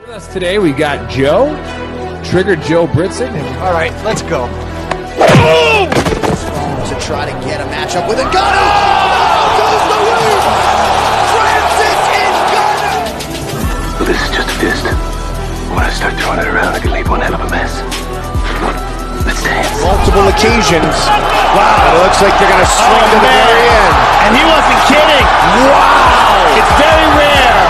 With us today, we got Joe, Trigger Joe Britson. All right, let's go. Boom! To try to get a matchup with a gunner. Oh, goes the win! Francis is gunner! Well, this is just a fist. When I start throwing it around, I can leave one hell of a mess. Let's dance. Multiple occasions. Wow, it looks like they're going to swing to the very end. And he wasn't kidding. Wow! It's very rare.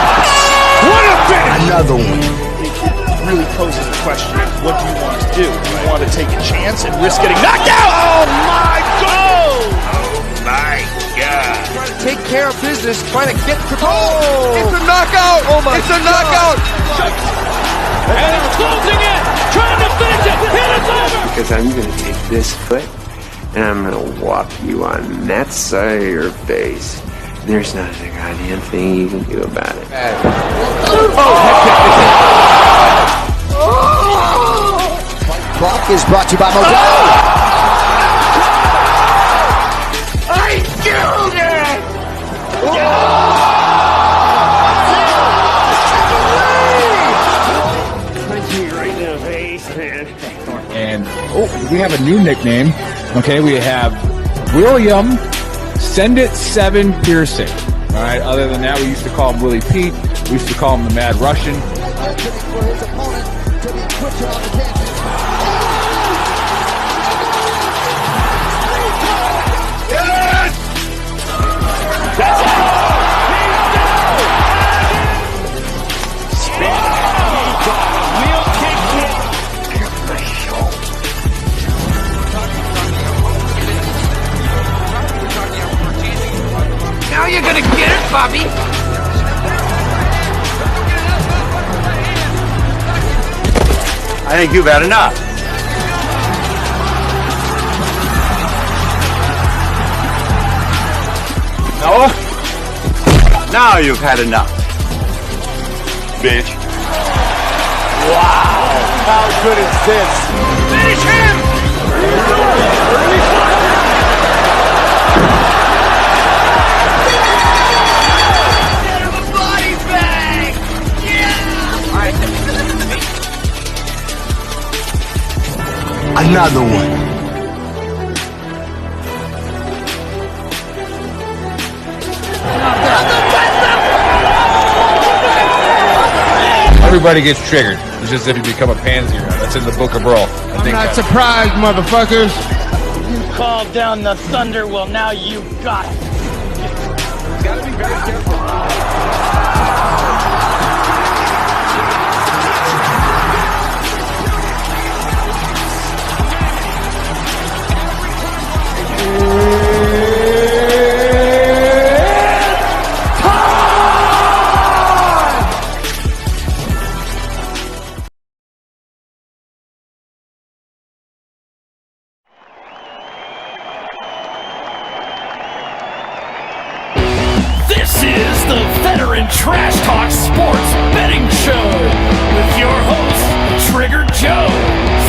What a finish! Another one. It really poses the question, what do you want to do? Do you want to take a chance and risk getting knocked out? Oh my God! Oh my God. Trying to take care of business, trying to get to It's a knockout! Oh my It's a knockout! And he's closing it, trying to finish it. Hit it's over. Because I'm going to take this foot and I'm going to whop you on that side of your face. There's not a goddamn thing you can do about it. Clock is brought to you by Modelo. I killed it! Punch me right in the face, man. And we have a new nickname. Okay, we have William Send It 7 Pearson. All right, other than that, we used to call him Willie Pete. We used to call him the Mad Russian. For his opponent to be quicker on the canvas. Now you're gonna get it, Bobby. I think you've had enough. No? Now you've had enough. Bitch. Wow! How good is this? Finish him. Body bag. Another one. Everybody gets triggered. It's just if you become a pansy. That's in the Book of Brawl. I'm not surprised, motherfuckers. You called down the thunder. Well, now you got it. Gotta be very careful. This is the Veteran Trash Talk Sports Betting Show with your hosts, Trigger Joe,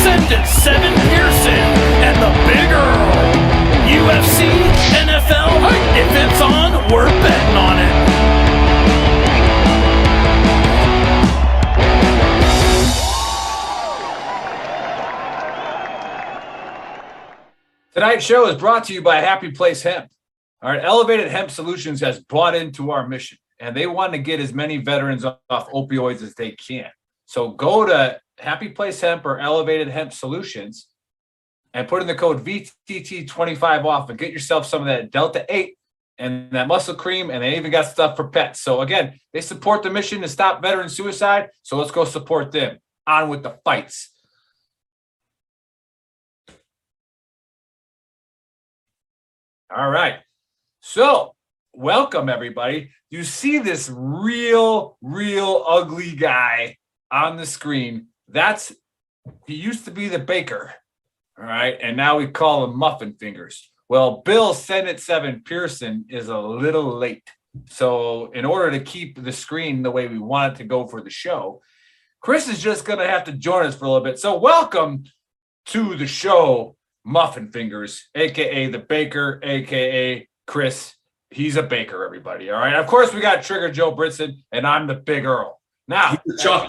Send It 7 Pearson, and the Big Earl. UFC, NFL, if it's on, we're betting on it. Tonight's show is brought to you by Happy Place Hemp. All right, Elevated Hemp Solutions has bought into our mission, and they want to get as many veterans off opioids as they can. So go to Happy Place Hemp or Elevated Hemp Solutions and put in the code VTT25 off and get yourself some of that Delta 8 and that muscle cream, and they even got stuff for pets. So again, they support the mission to stop veteran suicide, so let's go support them. On with the fights. All right. So, welcome everybody. You see this real ugly guy on the screen. He used to be the baker. All right. And now we call him Muffin Fingers. Well, Bill Send It 7 Pearson is a little late. So, in order to keep the screen the way we want it to go for the show, Chris is just going to have to join us for a little bit. So, welcome to the show, Muffin Fingers, a.k.a. the baker, a.k.a. Chris. He's a baker, everybody. All right. Of course, we got Trigger Joe Britson, and I'm the Big Earl. Now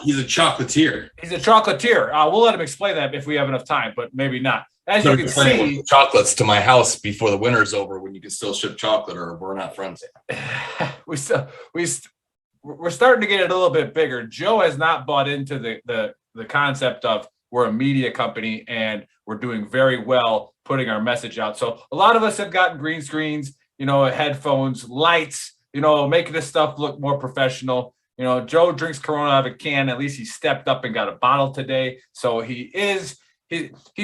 he's a chocolatier. He's a chocolatier. We'll let him explain that if we have enough time, but maybe not. As you can see, chocolates to my house before the winter's over, when you can still ship chocolate, or we're not friends. we're starting to get it a little bit bigger. Joe has not bought into the concept of we're a media company and we're doing very well putting our message out. So a lot of us have gotten green screens, headphones, lights, making this stuff look more professional. Joe drinks Corona out of a can. At least he stepped up and got a bottle today. So he's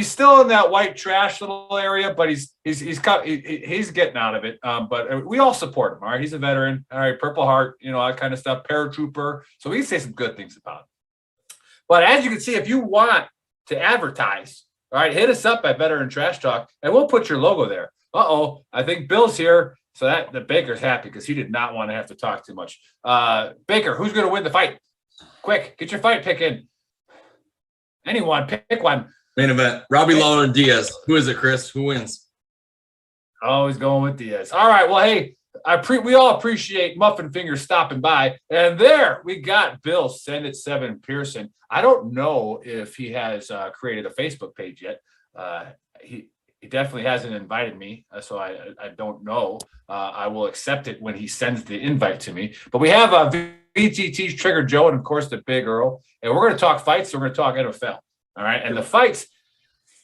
still in that white trash little area, but he's getting out of it. But we all support him. All right, he's a veteran. All right, Purple Heart, that kind of stuff. Paratrooper. So we can say some good things about him. But as you can see, if you want to advertise, all right, hit us up at Veteran Trash Talk, and we'll put your logo there. I think Bill's here. So that the Baker's happy because he did not want to have to talk too much. Baker, who's going to win the fight? Quick, get your fight pick in. Anyone, pick one. Main event: Robbie Lawler, Diaz. Who is it, Chris? Who wins? Always going with Diaz. All right. Well, hey, we all appreciate Muffin Fingers stopping by, and there we got Bill. Send it 7 Pearson. I don't know if he has created a Facebook page yet. He definitely hasn't invited me, so I don't know. I will accept it when he sends the invite to me. But we have VTT's Trigger Joe and, of course, the Big Earl. And we're going to talk fights. So we're going to talk NFL. All right. And the fights,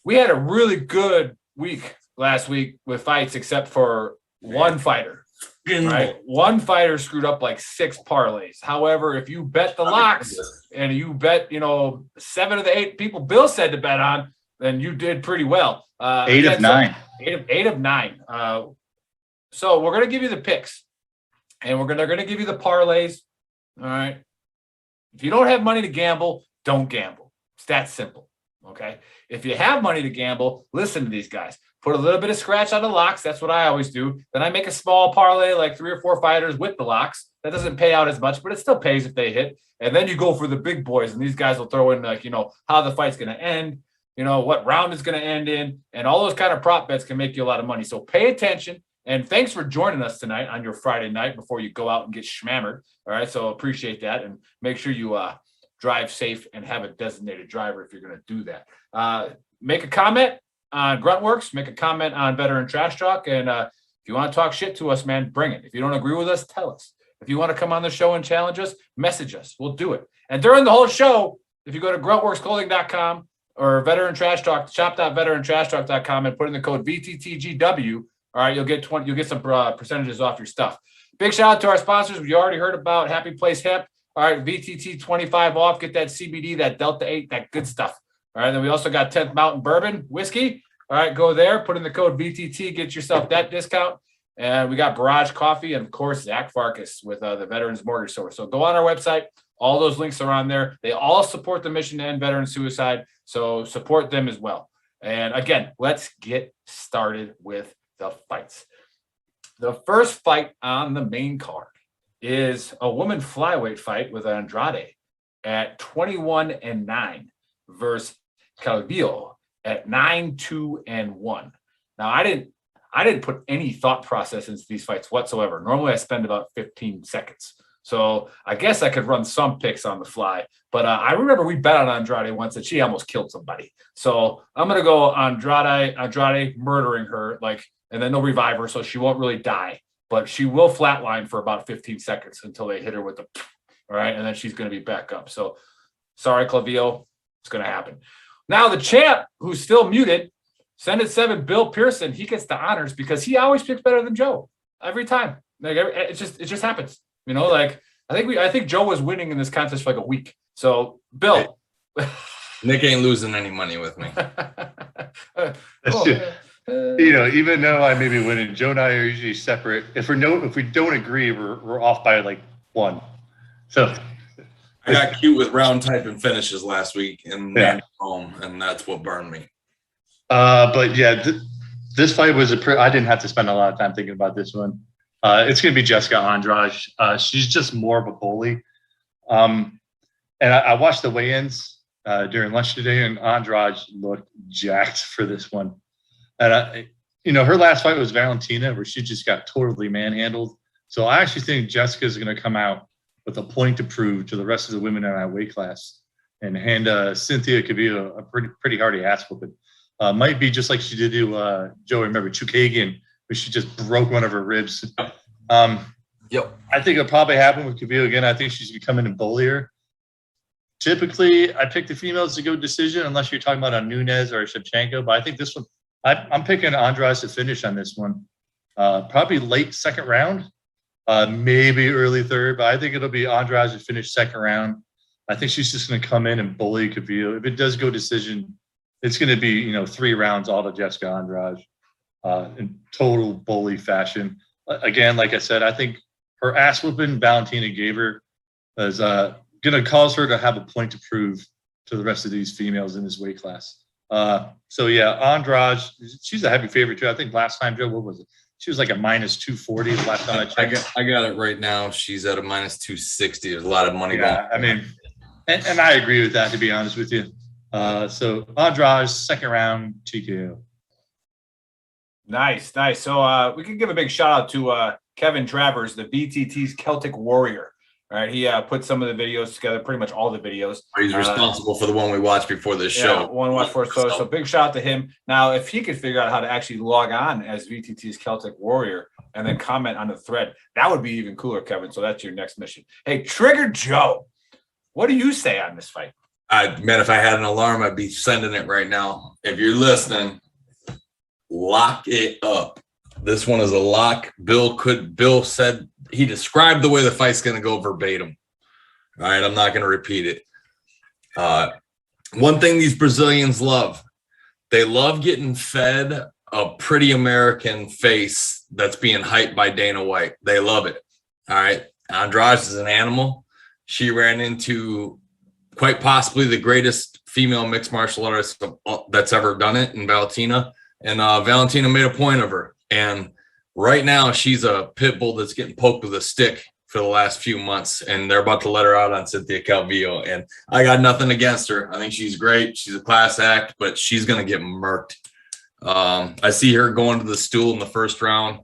we had a really good week last week with fights, except for one fighter. Right? One fighter screwed up like 6 parlays. However, if you bet the locks and you bet, 7 of the 8 people Bill said to bet on, then you did pretty well. 8 of 9. 8 of 9. So we're going to give you the picks, and they're going to give you the parlays. All right. If you don't have money to gamble, don't gamble. It's that simple. Okay. If you have money to gamble, listen to these guys. Put a little bit of scratch on the locks. That's what I always do. Then I make a small parlay, like 3 or 4 fighters with the locks. That doesn't pay out as much, but it still pays if they hit. And then you go for the big boys, and these guys will throw in how the fight's going to end. What round is going to end in, and all those kind of prop bets can make you a lot of money. So pay attention, and thanks for joining us tonight on your Friday night before you go out and get schmammered. All right, so appreciate that, and make sure you drive safe and have a designated driver if you're going to do that. Make a comment on Gruntworks, make a comment on Veteran Trash Talk, and if you want to talk shit to us, man, bring it. If you don't agree with us, tell us. If you want to come on the show and challenge us, message us. We'll do it. And during the whole show, if you go to gruntworksclothing.com, or Veteran Trash Talk, shop.veterantrashtalk.com, and put in the code VTTGW. All right, you'll get some percentages off your stuff. Big shout out to our sponsors. We already heard about Happy Place Hemp. All right, VTT 25 off. Get that CBD, that Delta 8, that good stuff. All right, then we also got 10th Mountain Bourbon Whiskey. All right, go there, put in the code VTT, get yourself that discount. And we got Barrage Coffee and, of course, Zach Farkas with the Veterans Mortgage Store. So go on our website. All those links are on there. They all support the mission to end veteran suicide. So support them as well. And again, let's get started with the fights. The first fight on the main card is a woman flyweight fight with Andrade at 21-9 versus Calvillo at 9-2-1. Now, I didn't put any thought process into these fights whatsoever. Normally, I spend about 15 seconds. So I guess I could run some picks on the fly. But I remember we bet on Andrade once that she almost killed somebody. So I'm going to go Andrade murdering her, and then they'll revive her so she won't really die. But she will flatline for about 15 seconds until they hit her with the, all right, and then she's going to be back up. So sorry, Clavillo, it's going to happen. Now the champ, who's still muted, send it 7, Bill Pearson, he gets the honors because he always picks better than Joe every time. It just happens. I think Joe was winning in this contest for like a week. So Bill, Nick ain't losing any money with me. Even though I may be winning, Joe and I are usually separate. If we don't agree, we're off by like 1. So I got cute with round type and finishes last week, and home, and that's what burned me. But yeah, this fight was I didn't have to spend a lot of time thinking about this one. It's going to be Jessica Andrade. She's just more of a bully. And I watched the weigh-ins during lunch today, and Andrade looked jacked for this one. And, her last fight was Valentina, where she just got totally manhandled. So I actually think Jessica's going to come out with a point to prove to the rest of the women in that weight class and hand Cynthia Calvillo a pretty hardy ass whooping. Might be just like she did to Joe. Remember Chukagian, where she just broke one of her ribs. Yep. I think it'll probably happen with Calvillo again. I think she's going to come in and bully her. Typically, I pick the females to go decision unless you're talking about a Nunes or a Shevchenko. But I think this one, I'm picking Andrade to finish on this one. Probably late second round, maybe early third. But I think it'll be Andrade to finish second round. I think she's just going to come in and bully Calvillo. If it does go decision, it's going to be 3 rounds all to Jessica Andrade in total bully fashion. Again, like I said, I think her ass whooping Valentina gave her is going to cause her to have a point to prove to the rest of these females in this weight class. So yeah, Andrade, she's a heavy favorite too. I think last time, Joe, what was it? She was like a minus 240 the last time I checked. I got it right now. She's at a minus 260. There's a lot of money going. I mean, and I agree with that, to be honest with you. So Andrade, second round TKO. Nice. So we can give a big shout out to Kevin Travers, the VTT's Celtic Warrior. All right, he put some of the videos together, pretty much all the videos. He's responsible for the one we watched before this show. One watch for so big shout out to him. Now, if he could figure out how to actually log on as VTT's Celtic Warrior and then comment on the thread, that would be even cooler, Kevin. So that's your next mission. Hey, Trigger Joe, what do you say on this fight? Man, if I had an alarm, I'd be sending it right now. If you're listening, lock it up. This one is a lock. Bill said he described the way the fight's going to go verbatim. All right, I'm not going to repeat it. One thing these Brazilians love, they love getting fed a pretty American face that's being hyped by Dana White. They love it. All right, Andrade is an animal. She ran into quite possibly the greatest female mixed martial artist that's ever done it in Valentina. And Valentina made a point of her. And right now she's a pit bull that's getting poked with a stick for the last few months. And they're about to let her out on Cynthia Calvillo. And I got nothing against her. I think she's great. She's a class act, but she's going to get murked. I see her going to the stool in the first round,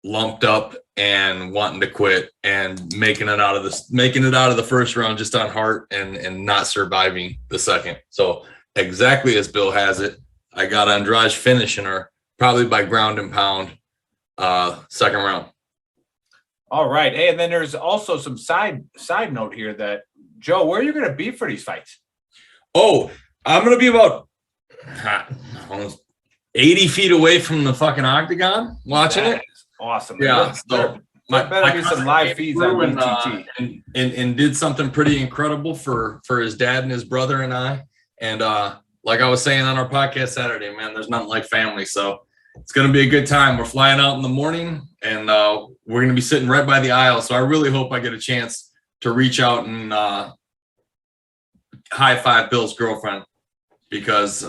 lumped up and wanting to quit and making it out of the first round just on heart and not surviving the second. So exactly as Bill has it, I got Andrade finishing her probably by ground and pound, second round. All right. Hey, and then there's also some side note here that, Joe, where are you going to be for these fights? Oh, I'm going to be about almost 80 feet away from the fucking octagon watching it. Awesome. Yeah. So there better be some live feeds on BTT. And did something pretty incredible for his dad and his brother and I. And like I was saying on our podcast Saturday, man, there's nothing like family. So it's going to be a good time. We're flying out in the morning and we're going to be sitting right by the aisle. So I really hope I get a chance to reach out and high five Bill's girlfriend because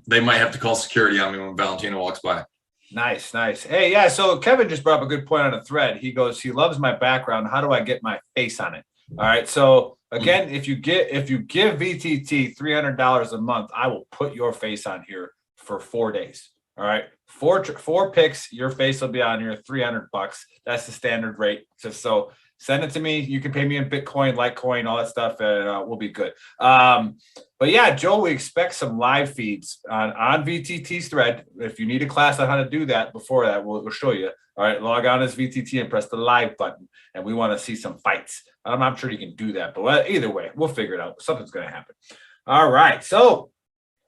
they might have to call security on me when Valentina walks by. Nice. Hey, yeah. So Kevin just brought up a good point on a thread. He goes, he loves my background. How do I get my face on it? All right. So again, if you give VTT $300 a month, I will put your face on here for 4 days. All right. Four picks, your face will be on here, $300. That's the standard rate. So send it to me. You can pay me in Bitcoin, Litecoin, all that stuff, and we'll be good. But yeah, Joe, we expect some live feeds on VTT's thread. If you need a class on how to do that, before that, we'll show you. All right, log on as VTT and press the live button, and we want to see some fights. I'm not sure you can do that, but either way, we'll figure it out. Something's going to happen. All right, so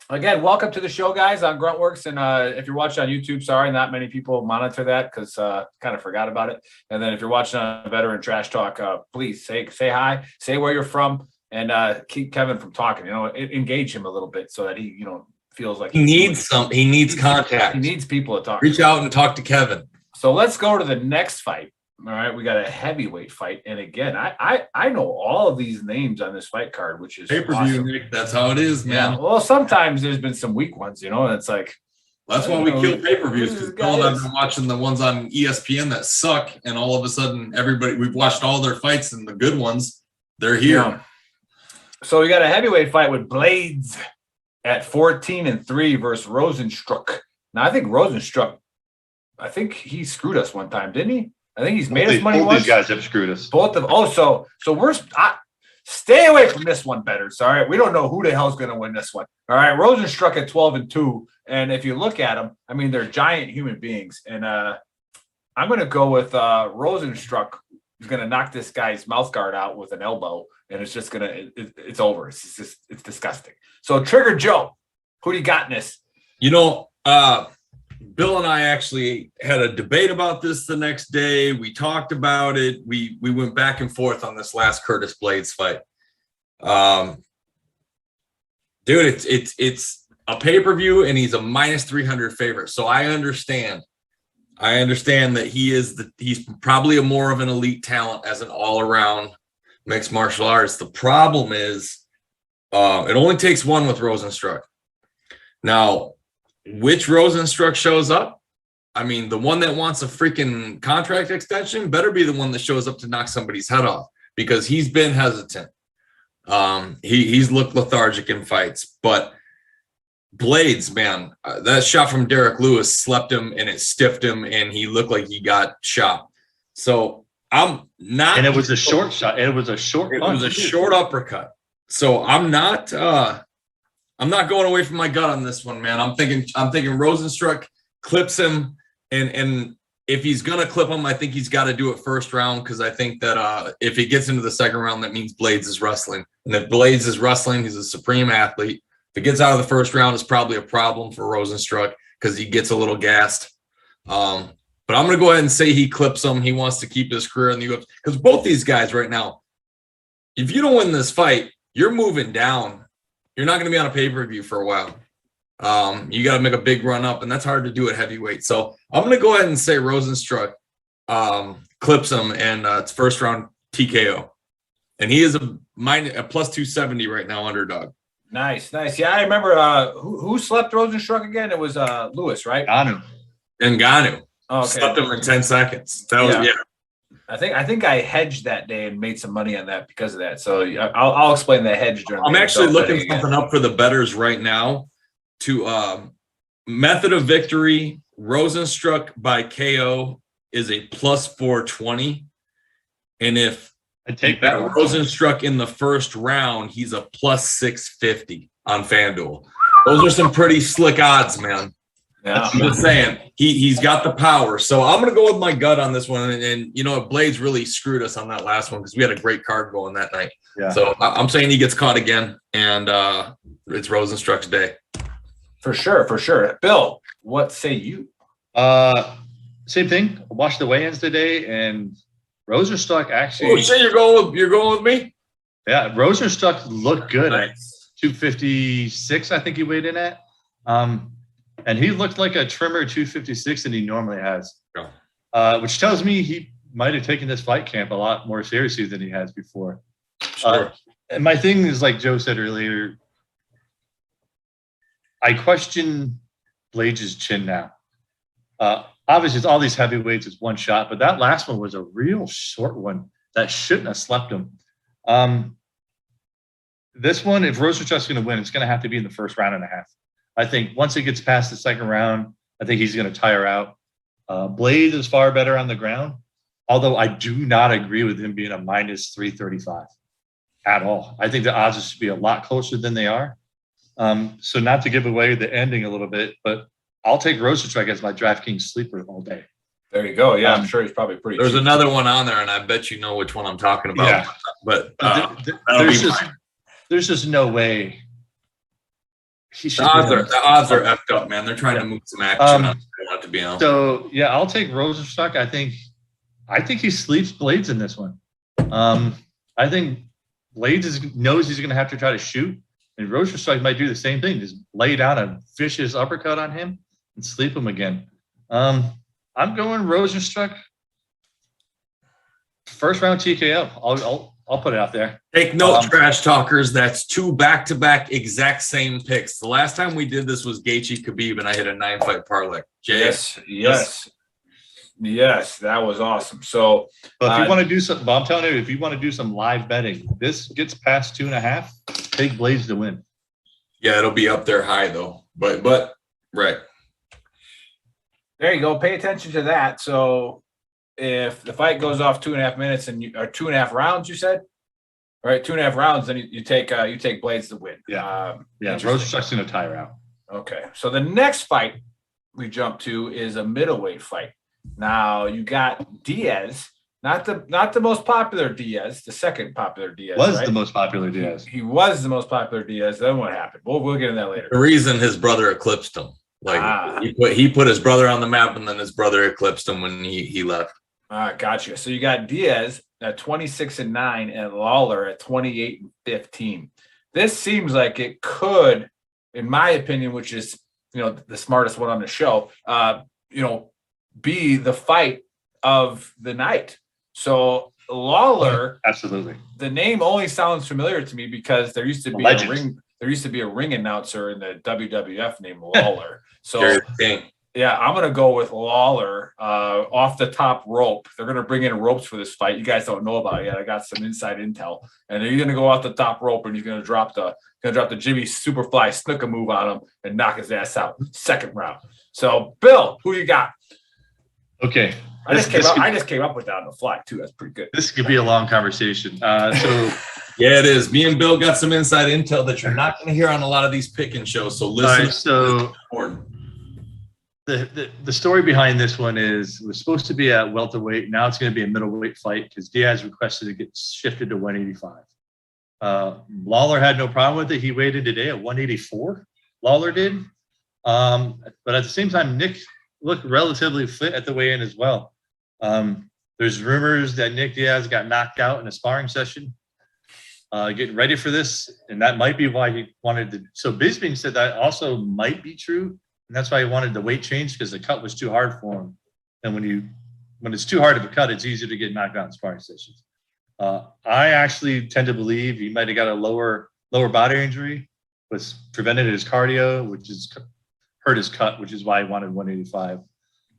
again, welcome to the show, guys, on Gruntworks. And if you're watching on YouTube, sorry, not many people monitor that because kind of forgot about it. And then if you're watching on Veteran Trash Talk, please say hi, say where you're from, and keep Kevin from talking. Engage him a little bit so that he, feels like he needs contact. He needs people to talk. Reach out and talk to Kevin. So let's go to the next fight. All right, we got a heavyweight fight, and again, I know all of these names on this fight card, which is pay-per-view. Awesome. That's how it is, man. Yeah. Well, sometimes there's been some weak ones, and it's like that's why we kill pay-per-views because I've been watching the ones on ESPN that suck, and all of a sudden, we've watched all their fights, and the good ones, they're here. Yeah. So we got a heavyweight fight with Blades at 14-3 versus Rosenstruck. Now I think Rosenstruck, he screwed us one time, didn't he? I think he's made us money both once. These guys have screwed us. Both of so we're stay away from this one, bettors. All right, we don't know who the hell's going to win this one. All right, Rosenstruck at 12-2, and if you look at them, I mean they're giant human beings, and I'm going to go with Rosenstruck. He's going to knock this guy's mouth guard out with an elbow, and it's just it's over. It's disgusting. So Trigger Joe, who do you got in this? You know, Bill and I actually had a debate about this the next day. We talked about it. We went back and forth on this last Curtis Blades fight. Dude, it's a pay-per-view and he's a minus 300 favorite. So I understand that he's probably a more of an elite talent as an all-around mixed martial arts. The problem is it only takes one with Rosenstruck. Now, which Rosenstruck shows up? I mean, the one that wants a freaking contract extension better be the one that shows up to knock somebody's head off, because he's been hesitant. He's looked lethargic in fights, but Blades, man, that shot from Derek Lewis slept him and it stiffed him and he looked like he got shot. So I'm not. And it was a short shot. It was a short uppercut. So I'm not going away from my gut on this one, man. I'm thinking Rosenstruck clips him, and if he's gonna clip him, I think he's got to do it first round, because I think that if he gets into the second round, that means Blades is wrestling, and if Blades is wrestling, he's a supreme athlete. If it gets out of the first round, it's probably a problem for Rosenstruck because he gets a little gassed. But I'm gonna go ahead and say he clips him. He wants to keep his career in the UFC, because both these guys right now, if you don't win this fight, you're moving down. You're not going to be on a pay-per-view for a while. You got to make a big run up, and that's hard to do at heavyweight. So I'm going to go ahead and say Rosenstruck clips him, and it's first round TKO. And he is a plus 270 right now, underdog. Nice. Yeah, I remember who slept Rosenstruck again? It was Lewis, right? Ngannou. Oh, okay. Slept him in 10 seconds. That was I think I hedged that day and made some money on that because of that. So I'll explain the hedge during. I'm actually looking something up for the bettors right now. To method of victory, Rosenstruck by KO is a plus 420, and if I take that Rosenstruck in the first round, he's a plus 650 on FanDuel. Those are some pretty slick odds, man. Yeah. I'm just saying he's got the power. So I'm gonna go with my gut on this one. And you know, Blades really screwed us on that last one because we had a great card going that night. Yeah. So I'm saying he gets caught again, and it's Rosenstruck's day. For sure. Bill, what say you? Same thing. I watched the weigh-ins today, and Rosenstruck actually. Oh, you say you're going with me? Yeah, Rosenstruck looked good Nice. at 256. I think he weighed in at. And he looked like a trimmer 256 than he normally has, which tells me he might have taken this fight camp a lot more seriously than he has before. Sure. And my thing is, like Joe said earlier, I question Blades' chin now. Obviously, it's all these heavyweights. It's one shot, but that last one was a real short one that shouldn't have slept him. This one, if Rosenstruck's going to win, it's going to have to be in the first round and a half. I think once it gets past the second round, I think he's going to tire out. Blade is far better on the ground, although I do not agree with him being a minus 335 at all. I think the odds should be a lot closer than they are. So not to give away the ending a little bit, but I'll take Rosenstruck as my DraftKings sleeper all day. There you go. Yeah, I'm sure he's probably pretty. There's cheap. another one on there, and I bet you know which one I'm talking about. Yeah. But there's just no way. The odds are effed up, man. They're trying to move some action on it, to be honest. So yeah, I'll take Rosenstruck. I think he sleeps Blades in this one. I think Blades knows he's going to have to try to shoot, and Rosenstruck might do the same thing. Just lay down a vicious uppercut on him and sleep him again. I'm going Rosenstruck. First round TKO. I'll put it out there. Take note, trash talkers. That's 2 back-to-back exact same picks. The last time we did this was Gaethje Khabib, and I hit a 9-fight parlay. Yes, that was awesome. So, but if you want to do some, I'm telling you, if you want to do some live betting, this gets past 2.5. Take Blades to win. Yeah, it'll be up there high though. But right. There you go. Pay attention to that. So if the fight goes off 2.5 minutes or 2.5 rounds, you said, all right, 2.5 rounds, then you take Blades to win. Rose Chuck's gonna tire out. Okay, so the next fight we jump to is a middleweight fight. Now you got Diaz, not the most popular Diaz, the second popular Diaz. The most popular Diaz. He was the most popular Diaz. Then what happened? We'll get into that later. The reason his brother eclipsed him, he put his brother on the map, and then his brother eclipsed him when he left. Gotcha. So you got Diaz at 26-9 and Lawler at 28-15. This seems like it could, in my opinion, which is the smartest one on the show, be the fight of the night. So Lawler, absolutely. The name only sounds familiar to me because there used to be a ring announcer in the WWF named Lawler. So yeah, I'm going to go with Lawler off the top rope. They're going to bring in ropes for this fight. You guys don't know about it yet. I got some inside intel. And he's going to go off the top rope, and he's going to drop the Jimmy Superfly snooker move on him and knock his ass out. Second round. So, Bill, who you got? Okay. I just came up with that on the fly, too. That's pretty good. This could be a long conversation. Yeah, it is. Me and Bill got some inside intel that you're not going to hear on a lot of these picking shows. So listen. All right, the story behind this one is it was supposed to be at welterweight. Now it's going to be a middleweight fight because Diaz requested to get shifted to 185. Lawler had no problem with it. He waited today at 184. Lawler did. But at the same time, Nick looked relatively fit at the weigh-in as well. There's rumors that Nick Diaz got knocked out in a sparring session, getting ready for this, and that might be why he wanted to. So Bisping said that also might be true. And that's why he wanted the weight change because the cut was too hard for him. And when it's too hard of a cut, it's easier to get knocked out in sparring sessions. I actually tend to believe he might have got a lower body injury, was prevented his cardio, which is hurt his cut, which is why he wanted 185.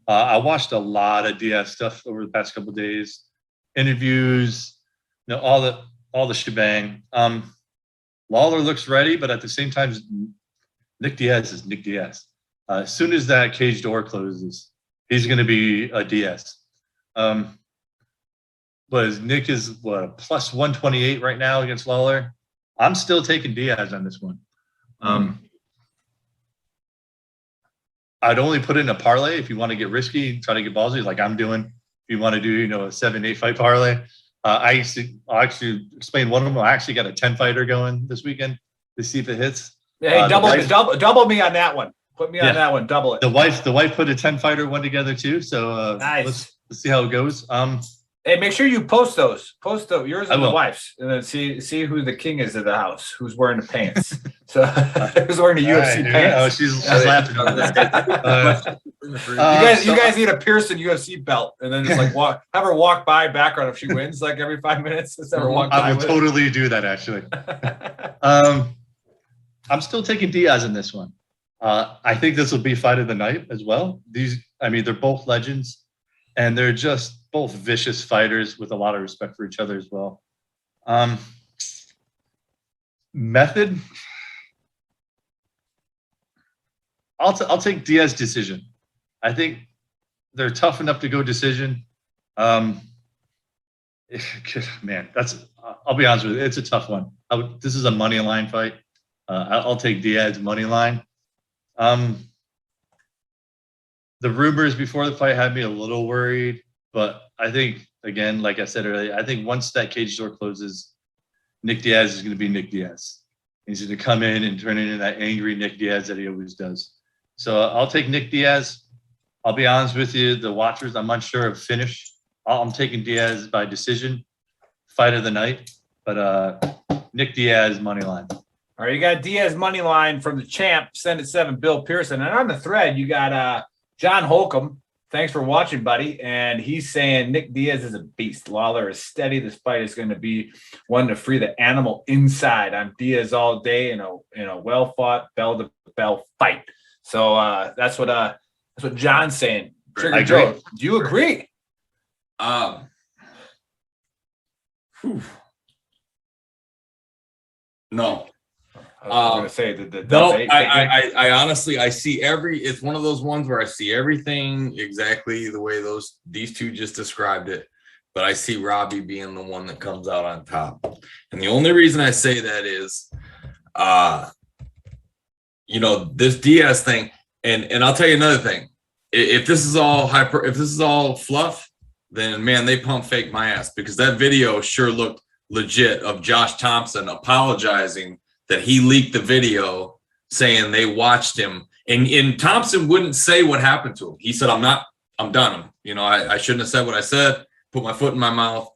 I watched a lot of Diaz stuff over the past couple of days, interviews, all the shebang. Lawler looks ready, but at the same time, Nick Diaz is Nick Diaz. As soon as that cage door closes, he's going to be a Diaz. But Nick is plus 128 right now against Lawler. I'm still taking Diaz on this one. I'd only put in a parlay if you want to get risky, try to get ballsy, like I'm doing. If you want to do, a 7-8 fight parlay. I'll actually explain one of them. I actually got a 10 fighter going this weekend to see if it hits. Hey, double me on that one. Put me on that one. Double it. The wife put a 10 fighter one together too. So nice. Let's see how it goes. Hey, make sure you post those. Post yours and the wife's, and then see who the king is of the house. Who's wearing the pants? So who's wearing the UFC pants? Oh, she's laughing on that. You guys need a Pearson UFC belt, and then just have her walk by background if she wins like every 5 minutes. Just have her walk by. I will totally do that actually. I'm still taking Diaz in this one. I think this will be fight of the night as well. They're both legends, and they're just both vicious fighters with a lot of respect for each other as well. Method. I'll take Diaz decision. I think they're tough enough to go decision. Man, I'll be honest with you. It's a tough one. This is a money line fight. I'll take Diaz money line. The rumors before the fight had me a little worried, but I think, again, like I said earlier, I think once that cage door closes, Nick Diaz is going to be Nick Diaz. He's going to come in and turn into that angry Nick Diaz that he always does. So I'll take Nick Diaz. I'll be honest with you, the watchers, I'm unsure of finish. I'm taking Diaz by decision, fight of the night, but Nick Diaz money line. All right, you got Diaz money line from the champ, Send It 7, Bill Pearson. And on the thread, you got John Holcomb. Thanks for watching, buddy. And he's saying Nick Diaz is a beast. Lawler is steady. This fight is going to be one to free the animal inside. I'm Diaz all day in a well-fought, bell-to-bell fight. So that's what John's saying. Trigger Joe, do you agree? No. I was going to say the no, I honestly, I see it's one of those ones where I see everything exactly the way these two just described it, but I see Robbie being the one that comes out on top. And the only reason I say that is, this Diaz thing, and I'll tell you another thing. If this is all fluff, then man, they pump fake my ass, because that video sure looked legit of Josh Thompson apologizing that he leaked the video, saying they watched him, and Thompson wouldn't say what happened to him. He said, I'm done. I shouldn't have said what I said, put my foot in my mouth.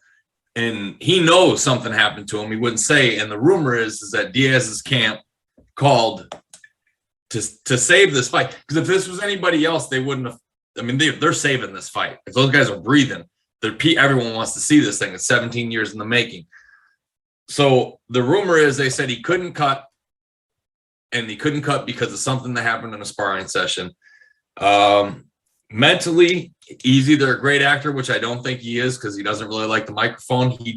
And he knows something happened to him. He wouldn't say. And the rumor is that Diaz's camp called to save this fight. Because if this was anybody else, they wouldn't have. I mean, they're saving this fight. If those guys are breathing, everyone wants to see this thing. It's 17 years in the making. So the rumor is they said he couldn't cut, and he couldn't cut because of something that happened in a sparring session. Mentally, he's either a great actor, which I don't think he is, because he doesn't really like the microphone. He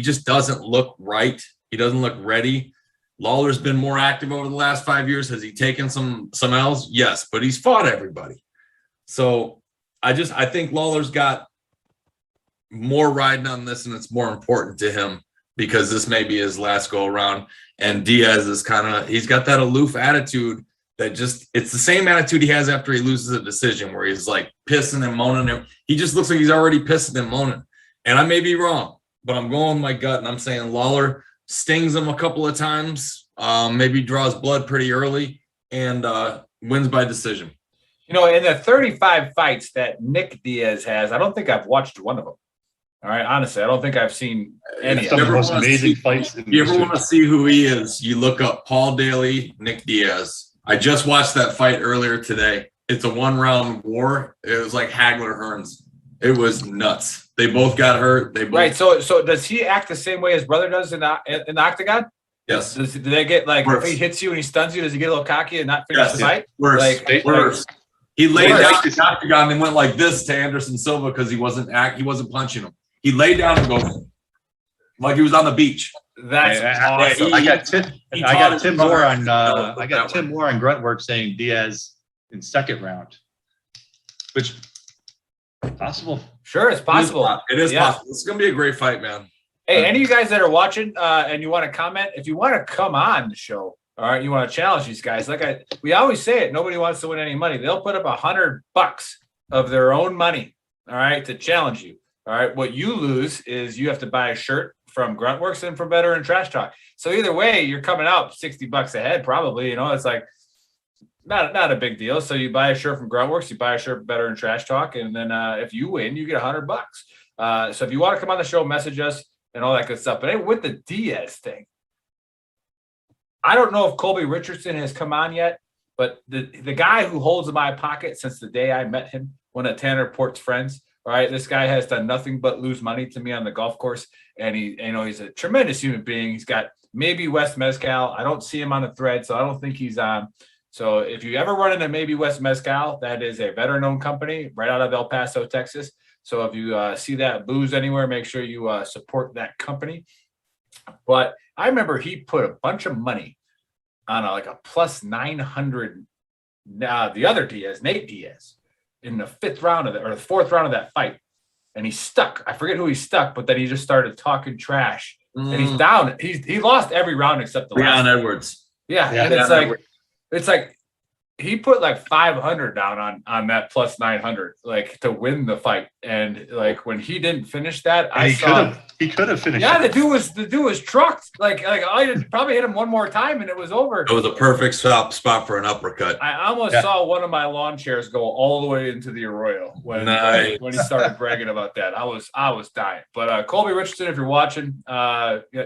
just doesn't look right. He doesn't look ready. Lawler's been more active over the last 5 years. Has he taken some L's? Yes, but he's fought everybody. So I think Lawler's got more riding on this, and it's more important to him because this may be his last go around. And Diaz is he's got that aloof attitude that it's the same attitude he has after he loses a decision, where he's like pissing and moaning. He just looks like he's already pissing and moaning. And I may be wrong, but I'm going with my gut, and I'm saying Lawler stings him a couple of times, maybe draws blood pretty early, and wins by decision. In the 35 fights that Nick Diaz has, I don't think I've watched one of them. All right, honestly, I don't think I've seen any. Some of the most amazing fights. If you ever want to see who he is, you look up Paul Daly, Nick Diaz. I just watched that fight earlier today. It's a 1-round war. It was like Hagler Hearns. It was nuts. They both got hurt. Right. So does he act the same way his brother does in the octagon? Yes. Do they get if he hits you and he stuns you, does he get a little cocky and not finish the fight? Worse. He laid down the octagon and went like this to Anderson Silva because he wasn't punching him. He laid down and goes like he was on the beach. That's awesome. I got Tim Moore on Gruntwork saying Diaz in second round, which possible. Sure, it's possible. It is possible. It's gonna be a great fight, man. Hey, any of you guys that are watching and you want to comment, if you want to come on the show, all right, you want to challenge these guys. We always say it, nobody wants to win any money. They'll put up $100 of their own money, all right, to challenge you. All right, what you lose is you have to buy a shirt from Gruntworks and from Better and Trash Talk. So either way, you're coming out $60 a head, probably. It's like not a big deal. So you buy a shirt from Gruntworks, you buy a shirt from Better and Trash Talk, and then if you win, you get $100. So if you want to come on the show, message us and all that good stuff. But with the Diaz thing, I don't know if Colby Richardson has come on yet, but the guy who holds in my pocket since the day I met him, one of Tanner Port's friends. All right, this guy has done nothing but lose money to me on the golf course, and he's a tremendous human being. He's got maybe West Mezcal. I don't see him on the thread, so I don't think he's on. So if you ever run into maybe West Mezcal, that is a veteran-owned company right out of El Paso, Texas. So if you see that booze anywhere, make sure you support that company. But I remember he put a bunch of money on a plus 900. The other Diaz, Nate Diaz, in the the fourth round of that fight, and he stuck. I forget who he stuck, but then he just started talking trash, and he's down. He lost every round except the last. Leon Edwards. Yeah, and it's like he put like 500 down on that plus 900, to win the fight. And when he didn't finish that, he could have finished. Yeah, the dude was trucked. I probably hit him one more time and it was over. It was a perfect spot for an uppercut. I almost saw one of my lawn chairs go all the way into the Arroyo when he started bragging about that. I was dying. But Colby Richardson, if you're watching,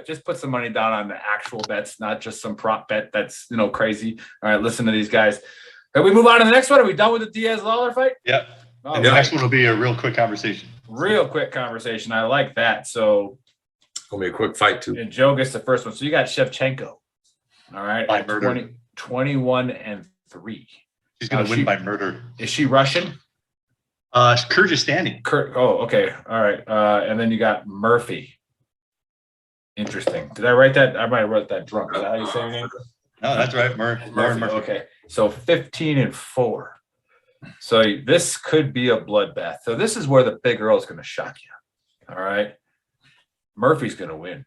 just put some money down on the actual bets, not just some prop bet that's crazy. All right, listen to these guys. Can we move on to the next one? Are we done with the Diaz-Lawler fight? Yep. And the next one will be a real quick conversation. Real quick conversation. I like that. So it's going to be a quick fight, too. And Joe gets the first one. So you got Shevchenko. All right. By murder. 21-3. She's going to win by murder. Is she Russian? Kyrgyzstani. Okay. All right. And then you got Murphy. Interesting. Did I write that? I might have wrote that drunk. Is that how you say your name? No, that's right. Lauren Murphy. Okay, so 15-4. So this could be a bloodbath. So this is where the big girl is going to shock you. All right, Murphy's going to win.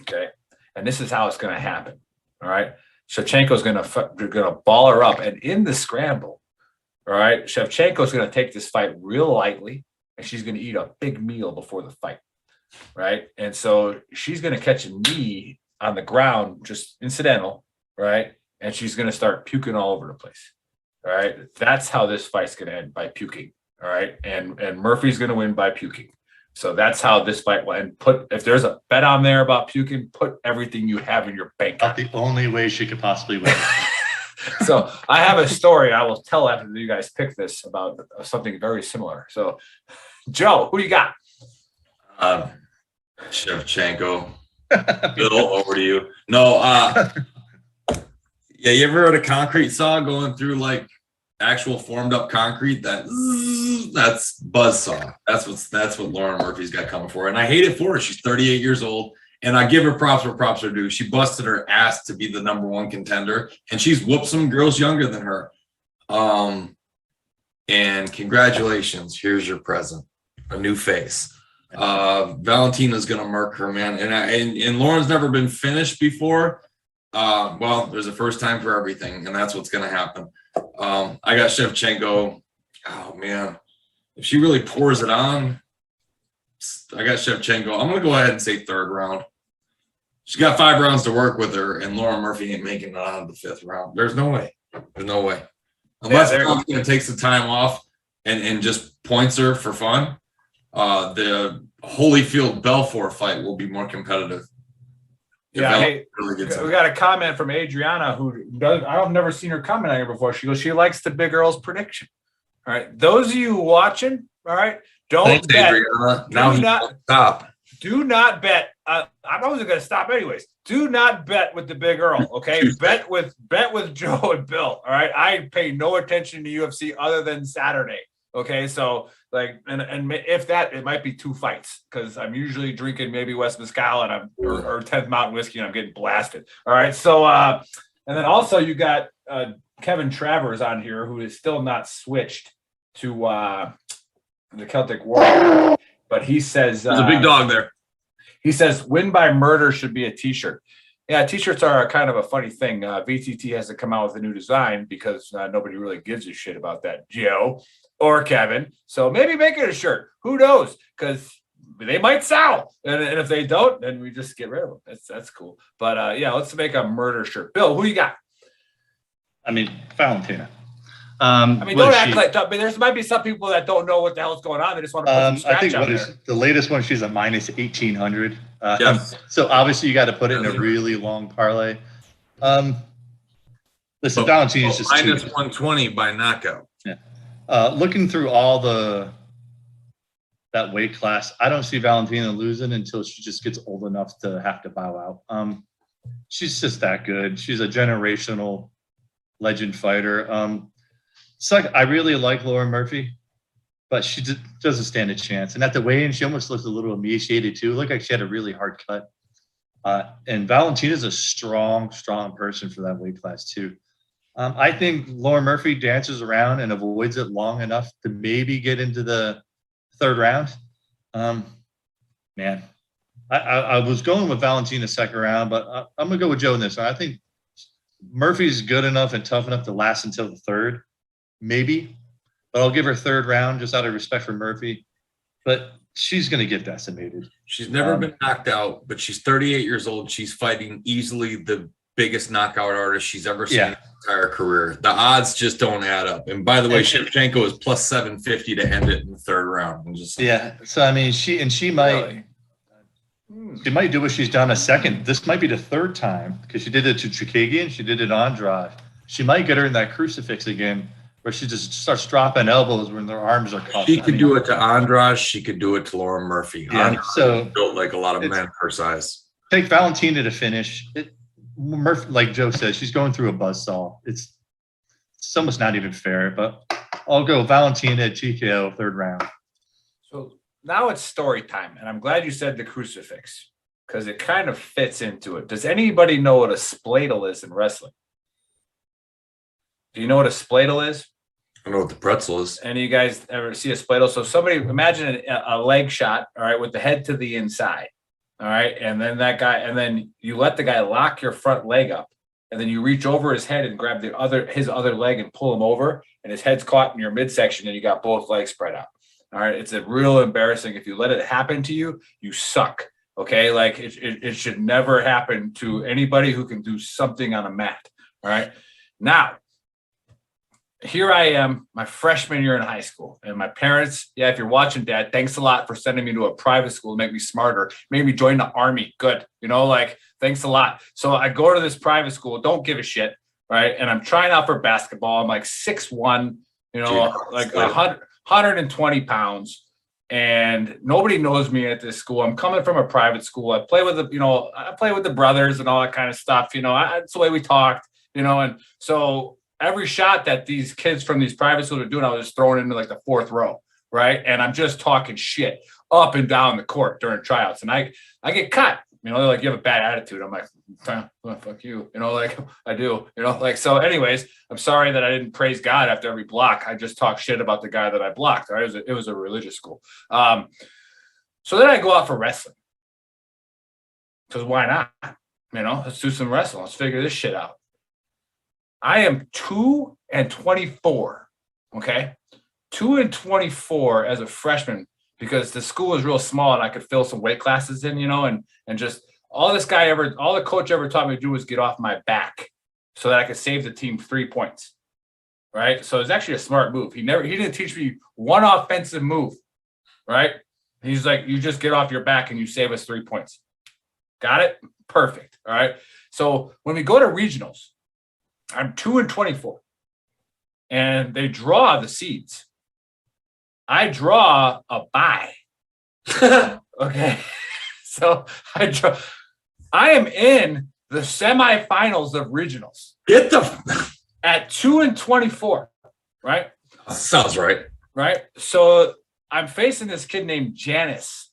Okay, and this is how it's going to happen. All right, Shevchenko's going to ball her up, and in the scramble, all right, Shevchenko's going to take this fight real lightly, and she's going to eat a big meal before the fight. Right, and so she's going to catch a knee on the ground, just incidental, right? And she's going to start puking all over the place. All right. That's how this fight's going to end, by puking. All right. And Murphy's going to win by puking. So that's how this fight will end. If there's a bet on there about puking, put everything you have in your bank. Not the only way she could possibly win. So I have a story I will tell after you guys pick this about something very similar. So, Joe, who do you got? Shevchenko. Bill, over to you. No, yeah, you ever heard of concrete saw going through like actual formed up concrete? That's buzzsaw. That's what Lauren Murphy's got coming for her. And I hate it for her. She's 38 years old. And I give her props where props are due. She busted her ass to be the #1 contender. And she's whooped some girls younger than her. And congratulations. Here's your present. A new face. Valentina's gonna murk her, man, and Lauren's never been finished before. Well, there's a first time for everything, and that's what's gonna happen. I got Shevchenko. Oh man, if she really pours it on, I got Shevchenko. I'm gonna go ahead and say 3rd round. She's got 5 rounds to work with her, and Lauren Murphy ain't making it out of the 5th round. There's no way. Unless Valentina takes the time off and just points her for fun. The Holyfield Belfort fight will be more competitive. Yeah, hey, we got a comment from Adriana I've never seen her comment on here before. She goes, she likes the big girl's prediction. All right, those of you watching, all right, don't bet. Stop. Do not bet. I wasn't going to stop anyways. Do not bet with the big girl. Okay, bet with Joe and Bill. All right, I pay no attention to UFC other than Saturday. Okay, so like, and if that, it might be 2 fights because I'm usually drinking maybe West Mezcal and or 10th Mountain Whiskey and I'm getting blasted. All right, so and then also you got Kevin Travers on here who is still not switched to the Celtic Warrior, but he says there's a big dog there. He says win by murder should be a T-shirt. Yeah, T-shirts are kind of a funny thing. VTT has to come out with a new design because nobody really gives a shit about that, Joe or Kevin. So maybe make it a shirt. Who knows? Because they might sell. And if they don't, then we just get rid of them. That's cool. But yeah, let's make a murder shirt. Bill, who you got? I mean, Valentina. Don't act like there might be some people that don't know what the hell's going on. They just want to put some scratch out there. The latest one, she's a minus 1,800. Yes. So obviously you got to put it in a really long parlay. Listen, Valentina's just minus 120 by knockout. Yeah. Looking through all that weight class, I don't see Valentina losing until she just gets old enough to have to bow out. She's just that good. She's a generational legend fighter. I really like Lauren Murphy, but she just doesn't stand a chance. And at the weigh-in, she almost looked a little emaciated too. It looked like she had a really hard cut. And Valentina's a strong person for that weight class too. I think Lauren Murphy dances around and avoids it long enough to maybe get into the 3rd round. Man, I was going with Valentina 2nd round, but I'm going to go with Joe in this one. I think Murphy's good enough and tough enough to last until the 3rd, maybe. But I'll give her 3rd round just out of respect for Murphy. But she's going to get decimated. She's never been knocked out, but she's 38 years old. She's fighting easily the biggest knockout artist she's ever seen in her entire career. The odds just don't add up. And by the way, Shevchenko is plus 750 to end it in the 3rd round. So I mean, she might do what she's done a second. This might be the 3rd time because she did it to Chikagian. She did it on Andrade. She might get her in that crucifix again, where she just starts dropping elbows when their arms are caught. She could do it to Andrade. She could do it to Lauren Murphy. Yeah, so built like a lot of men her size. Take Valentina to finish. Murphy, like Joe said, she's going through a buzzsaw. It's almost not even fair, but I'll go Valentina TKO 3rd round. So now it's story time, and I'm glad you said the crucifix. because it kind of fits into it. Does anybody know what a spladle is in wrestling? Do you know what a spladle is? I know what the pretzel is. Any of you guys ever see a spladle? So somebody imagine a leg shot, all right, with the head to the inside, all right, and then that guy, and then you let the guy lock your front leg up, and then you reach over his head and grab his other leg and pull him over, and his head's caught in your midsection, and you got both legs spread out. All right, it's a real embarrassing. If you let it happen to you, you suck. Okay, like it should never happen to anybody who can do something on a mat. All right, now. Here I am, my freshman year in high school, and my parents, yeah, if you're watching, Dad, thanks a lot for sending me to a private school to make me smarter, made me join the Army. Good. Like, thanks a lot. So I go to this private school, don't give a shit, right? And I'm trying out for basketball. I'm like 6'1", like 120 pounds, and nobody knows me at this school. I'm coming from a private school. I play with the brothers and all that kind of stuff. It's the way we talked, and so every shot that these kids from these private schools are doing, I was just throwing into like the fourth row, right? And I'm just talking shit up and down the court during tryouts. And I get cut. They're like, you have a bad attitude. I'm like, oh, fuck you. Like I do, so anyways, I'm sorry that I didn't praise God after every block. I just talk shit about the guy that I blocked. Right? It was a religious school. So then I go out for wrestling. Because why not? Let's do some wrestling. Let's figure this shit out. I am 2-24. Okay. 2-24 as a freshman because the school is real small and I could fill some weight classes in, and just all the coach ever taught me to do was get off my back so that I could save the team 3 points. Right. So it's actually a smart move. He didn't teach me one offensive move. Right. He's like, you just get off your back and you save us 3 points. Got it? Perfect. All right. So when we go to regionals, I'm 2-24, and they draw the seeds. I draw a bye. Okay, so I am in the semifinals of regionals. At 2-24, right? Sounds right. Right. So I'm facing this kid named Janice.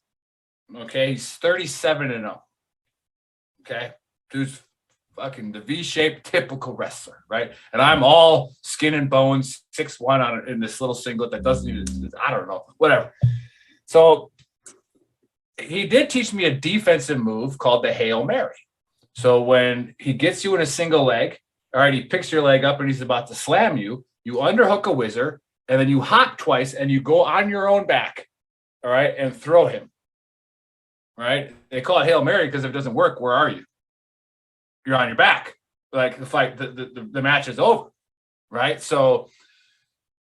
Okay, he's 37-0. Okay, dude's fucking the V-shaped typical wrestler, right? And I'm all skin and bones, 6'1" in this little singlet that doesn't even, I don't know, whatever. So he did teach me a defensive move called the Hail Mary. So when he gets you in a single leg, all right, he picks your leg up and he's about to slam you, you underhook a whizzer, and then you hop twice and you go on your own back, all right, and throw him, right? They call it Hail Mary because if it doesn't work, where are you? You're on your back. Like the fight, the match is over, right? So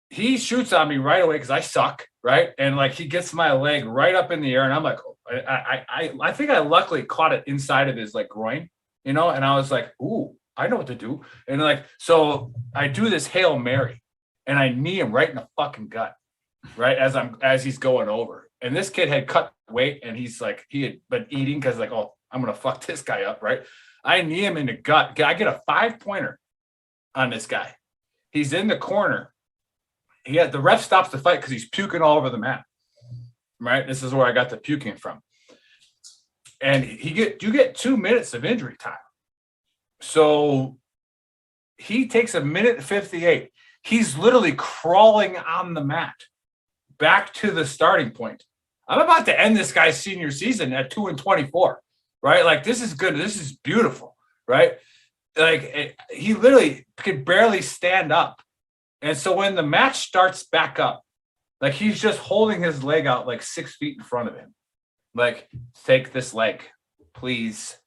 he shoots on me right away because I suck, right? And like he gets my leg right up in the air, and I'm like, I think I luckily caught it inside of his like groin, and I was like, ooh, I know what to do. And like, so I do this Hail Mary, and I knee him right in the fucking gut, right as he's going over. And this kid had cut weight, and he had been eating because like, oh, I'm gonna fuck this guy up, right? I knee him in the gut. I get a 5-pointer on this guy. He's in the corner. The ref stops the fight because he's puking all over the mat. Right? This is where I got the puking from. And you get 2 minutes of injury time. So he takes 1:58. He's literally crawling on the mat back to the starting point. I'm about to end this guy's senior season at 2-24. Right? Like, this is good. This is beautiful. Right? Like, he literally could barely stand up. And so when the match starts back up, like, he's just holding his leg out like 6 feet in front of him. Like, take this leg, please.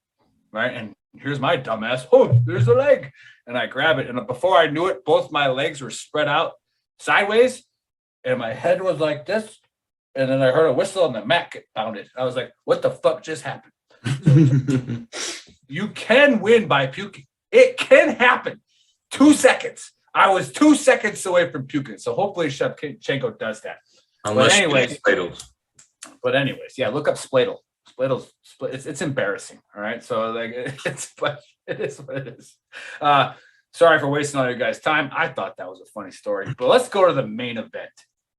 Right? And here's my dumbass. Oh, there's the leg. And I grab it. And before I knew it, both my legs were spread out sideways. And my head was like this. And then I heard a whistle and the mat get pounded. I was like, what the fuck just happened? You can win by puking. It can happen. 2 seconds. I was 2 seconds away from puking. So hopefully Shevchenko does that. But anyways, yeah, look up Spladle. It's embarrassing. All right. So like it is what it is. Sorry for wasting all your guys' time. I thought that was a funny story. But let's go to the main event.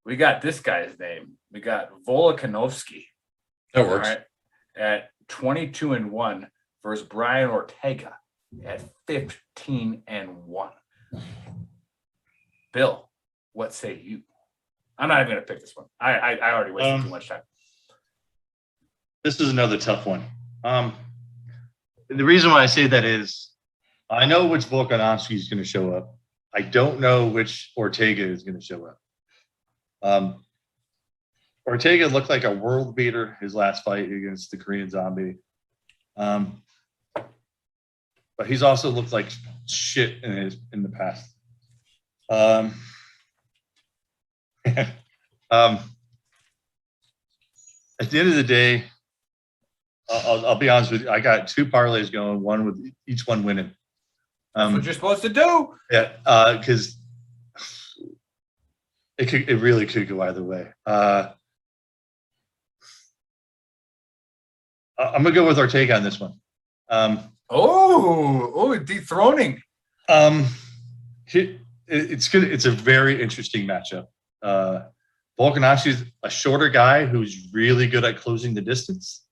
We got this guy's name. We got Volkanovski. That works. All right, at 22-1 versus Brian Ortega at 15-1. Bill, what say you? I'm not even going to pick this one. I already wasted too much time. This is another tough one. The reason why I say that is I know which Volkanovski is going to show up. I don't know which Ortega is going to show up. Ortega looked like a world beater his last fight against the Korean Zombie. But he's also looked like shit in the past. At the end of the day, I'll be honest with you. I got 2 parlays going, one with each one winning. That's what you're supposed to do. Yeah, because it really could go either way. I'm gonna go with Ortega on this one. Dethroning. It's a very interesting matchup. Volkanovski's a shorter guy who's really good at closing the distance.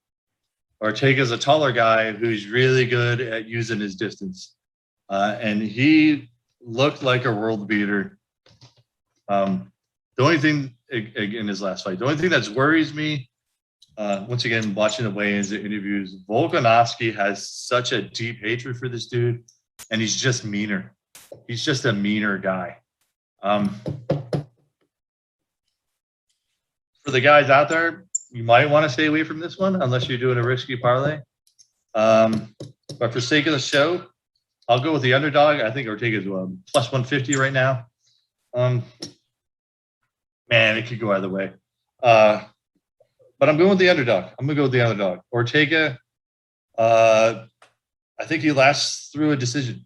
Ortega's a taller guy who's really good at using his distance. And he looked like a world beater. The only thing in his last fight, the only thing that worries me, once again, watching the weigh-ins, the interviews, Volkanovski has such a deep hatred for this dude, and he's just meaner. He's just a meaner guy. For the guys out there, you might want to stay away from this one unless you're doing a risky parlay. But for sake of the show, I'll go with the underdog. I think Ortega's plus 150 right now. Man, it could go either way. But I'm going with the underdog. I'm going to go with the underdog. Ortega, I think he lasts through a decision.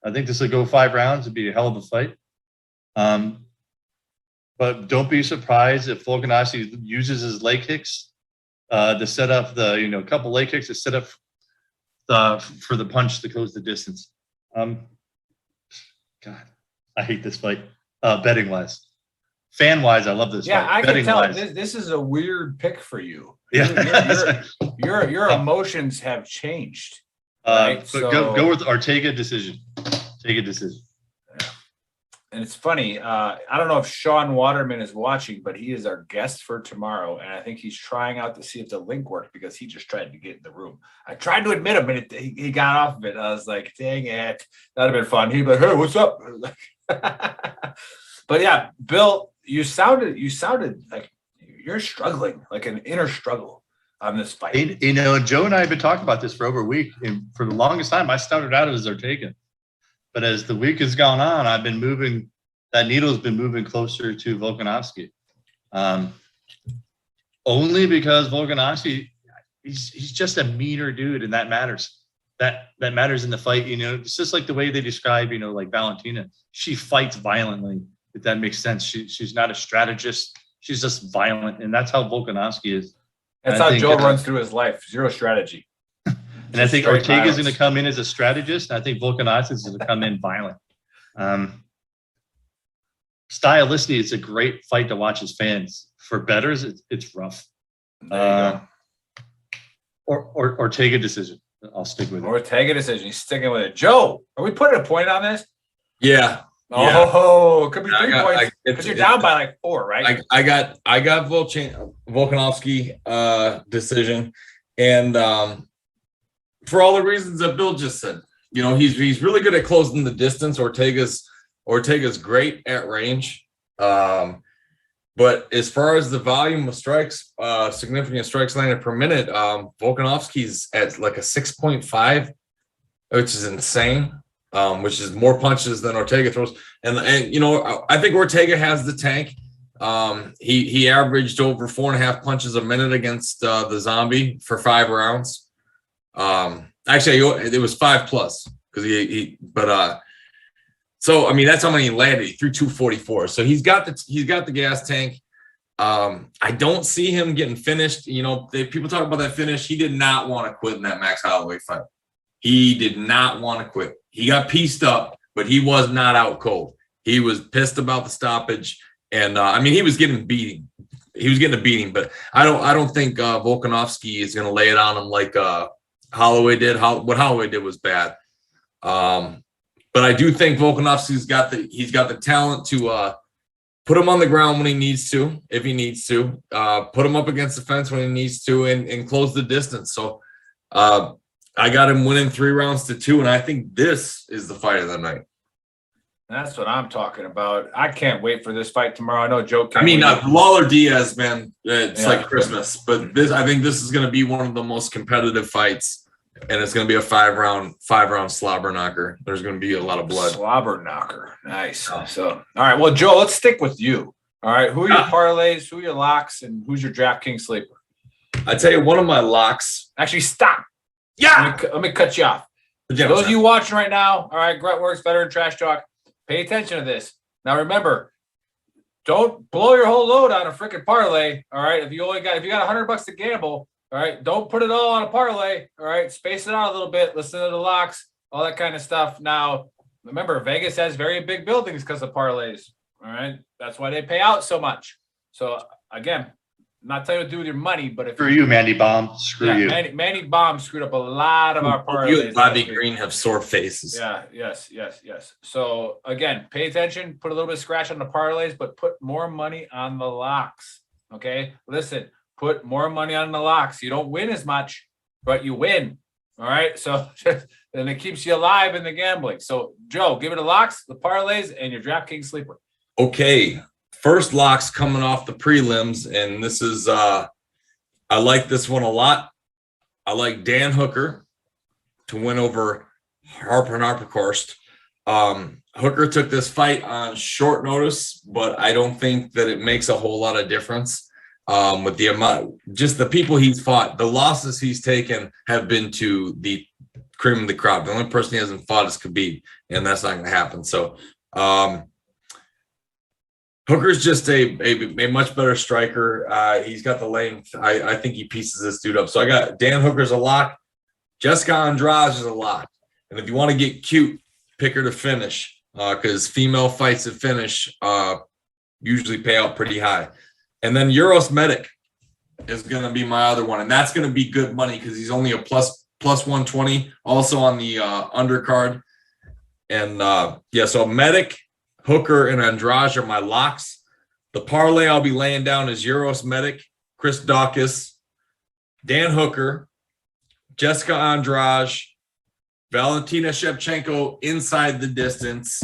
I think this will go 5 rounds. It'd be a hell of a fight. But don't be surprised if Volkanovski uses his leg kicks to set up a couple leg kicks to set up for the punch to close the distance. God, I hate this fight. Betting wise, fan wise, I love this. Yeah, fight. I can tell this is a weird pick for you. Yeah, your emotions have changed. Right? But go with Ortega decision. Take a decision. And it's funny. I don't know if Sean Waterman is watching, but he is our guest for tomorrow. And I think he's trying out to see if the link worked because he just tried to get in the room. I tried to admit him, and he got off of it. I was like, dang it. That'd have been fun. He'd be like, hey, what's up? But yeah, Bill, you sounded like you're struggling, like an inner struggle on this fight. Joe and I have been talking about this for over a week. And for the longest time, I started out as Ortega. But as the week has gone on, I've been moving. That needle's been moving closer to Volkanovski, only because Volkanovski, he's just a meaner dude, and that matters. That matters in the fight. It's just like the way they describe, like Valentina. She fights violently. If that makes sense, she's not a strategist. She's just violent, and that's how Volkanovski is. That's how Joe runs through his life. Zero strategy. And I think Ortega is going to come in as a strategist. And I think Volkanovski is going to come in violent. Stylistically, it's a great fight to watch as fans. For bettors, it's rough. Ortega decision. I'll stick with it. Ortega decision. He's sticking with it. Joe, are we putting a point on this? Yeah. Oh, it could be 3 points because you're down by like 4, right? I got Volkanovski decision, and for all the reasons that Bill just said, he's really good at closing the distance. Ortega's great at range, but as far as the volume of strikes, significant strikes landed per minute, Volkanovski's at like a 6.5, which is insane. Which is more punches than Ortega throws, and I think Ortega has the tank. He averaged over 4.5 punches a minute against the Zombie for 5 rounds. Actually, it was 5+ because so I mean that's how many he landed. He threw 244, so he's got the gas tank. I don't see him getting finished. People talk about that finish. He did not want to quit in that Max Holloway fight. He did not want to quit. He got pieced up, but he was not out cold. He was pissed about the stoppage, and he was getting beaten he was getting a beating, but I don't think Volkanovski is going to lay it on him like Holloway did. What Holloway did was bad. But I do think Volkanovski's got the talent to put him on the ground when he needs to, if he needs to, put him up against the fence when he needs to, and close the distance. So I got him winning 3-2, and I think this is the fight of the night. That's what I'm talking about. I can't wait for this fight tomorrow. I know Joe can't. I mean, Lawler Diaz, man, it's like Christmas. But I think this is going to be one of the most competitive fights, and it's going to be a 5-round slobber knocker. There's going to be a lot of blood. Slobber knocker, nice. So, all right, well, Joe, let's stick with you. All right, who are your parlays? Who are your locks? And who's your DraftKings sleeper? I tell you, one of my locks. Actually, stop. Yeah, let me cut you off. For those of you watching right now, all right, Gruntworks, Veteran Trash Talk. Pay attention to this. Now, remember, don't blow your whole load on a freaking parlay. All right. If you got $100 to gamble, all right, don't put it all on a parlay. All right. Space it out a little bit. Listen to the locks, all that kind of stuff. Now, remember, Vegas has very big buildings because of parlays. All right. That's why they pay out so much. So again, I'm not telling you what to do with your money, but if screw you, Mandy Baum, screw you. Manny Baum screwed up a lot of our parlays. You and Bobby Green have sore faces. Yeah, yes. So again, pay attention, put a little bit of scratch on the parlays, but put more money on the locks. Okay. Listen, put more money on the locks. You don't win as much, but you win. All right. So then it keeps you alive in the gambling. So Joe, give it the locks, the parlays, and your DraftKings sleeper. Okay. First locks coming off the prelims, and this is I like this one a lot. I like Dan Hooker to win over Harper Narperkorst. Hooker took this fight on short notice, but I don't think that it makes a whole lot of difference with the amount, just the people he's fought. The losses he's taken have been to the cream of the crop. The only person he hasn't fought is Khabib, and that's not going to happen. So Hooker's just a much better striker. He's got the length. I think he pieces this dude up. So I got Dan Hooker's a lock. Jessica Andrade is a lock. And if you want to get cute, pick her to finish because female fights to finish usually pay out pretty high. And then Euros Medic is going to be my other one. And that's going to be good money because he's only a plus 120, also on the undercard. And so Medic, Hooker, and Andrade are my locks. The parlay I'll be laying down is Euros Medic, Chris Daukaus, Dan Hooker, Jessica Andrade, Valentina Shevchenko inside the distance.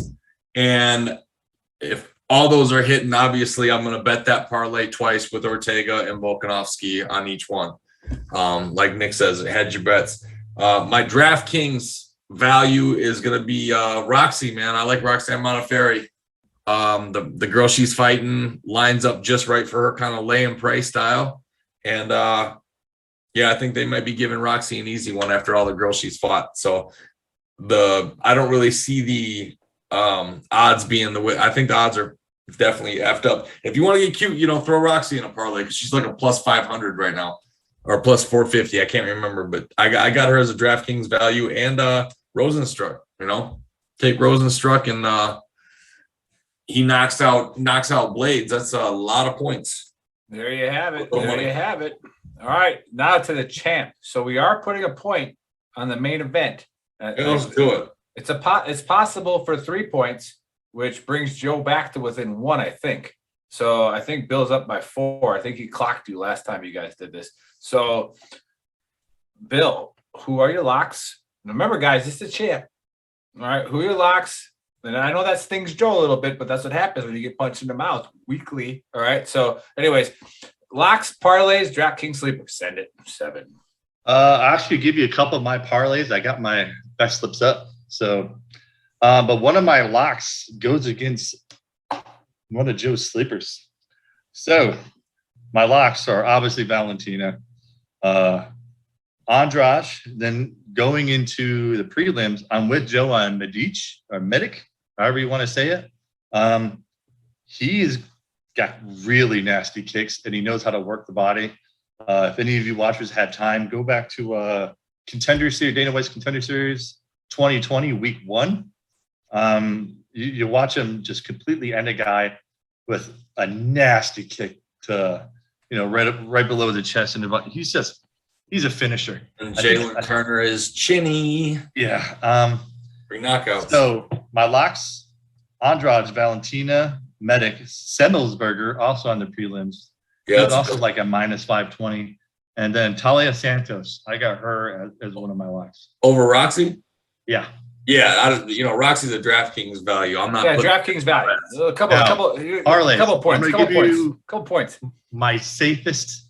And if all those are hitting, obviously I'm going to bet that parlay twice with Ortega and Volkanovski on each one. Like Nick says, hedge your bets. My DraftKings value is going to be Roxy, man. I like Roxanne Modafferi. The girl she's fighting lines up just right for her kind of lay and pray style. And I think they might be giving Roxy an easy one after all the girls she's fought. So I don't really see the odds being the way. I think the odds are definitely effed up. If you want to get cute, throw Roxy in a parlay because she's like a plus 500 right now or plus 450. I can't remember, but I got her as a DraftKings value and Rosenstruck. Take Rosenstruck and he knocks out Blades. That's a lot of points. There you have it. You have it. All right, now to the champ. So we are putting a point on the main event. Let's do it. It's possible for 3 points, which brings Joe back to within 1, I think. So I think Bill's up by 4. I think he clocked you last time you guys did this. So, Bill, who are your locks? Remember, guys, this is the champ. All right, who are your locks? And I know that stings Joe a little bit, but that's what happens when you get punched in the mouth weekly. All right. So, anyways, locks, parlays, DraftKings sleeper. Send it 7. I actually give you a couple of my parlays. I got my best slips up. So, but one of my locks goes against one of Joe's sleepers. So, my locks are obviously Valentina, Andrade. Then going into the prelims, I'm with Joe on Medic, however you want to say it. He's got really nasty kicks, and he knows how to work the body. If any of you watchers had time, go back to Contender Series, Dana White's Contender Series 2020, week 1. You watch him just completely end a guy with a nasty kick to right below the chest and he's a finisher. And Jalen Turner is chinny. Yeah. 3 knockouts. So my locks: Andrade, Valentina, Medic, Semmelsberger, also on the prelims. Yeah, That's also like a -520. And then Talia Santos, I got her as one of my locks. Over Roxy? Yeah. Yeah, Roxy's a DraftKings value. I'm not. Yeah, DraftKings value. A couple points. Couple points. My safest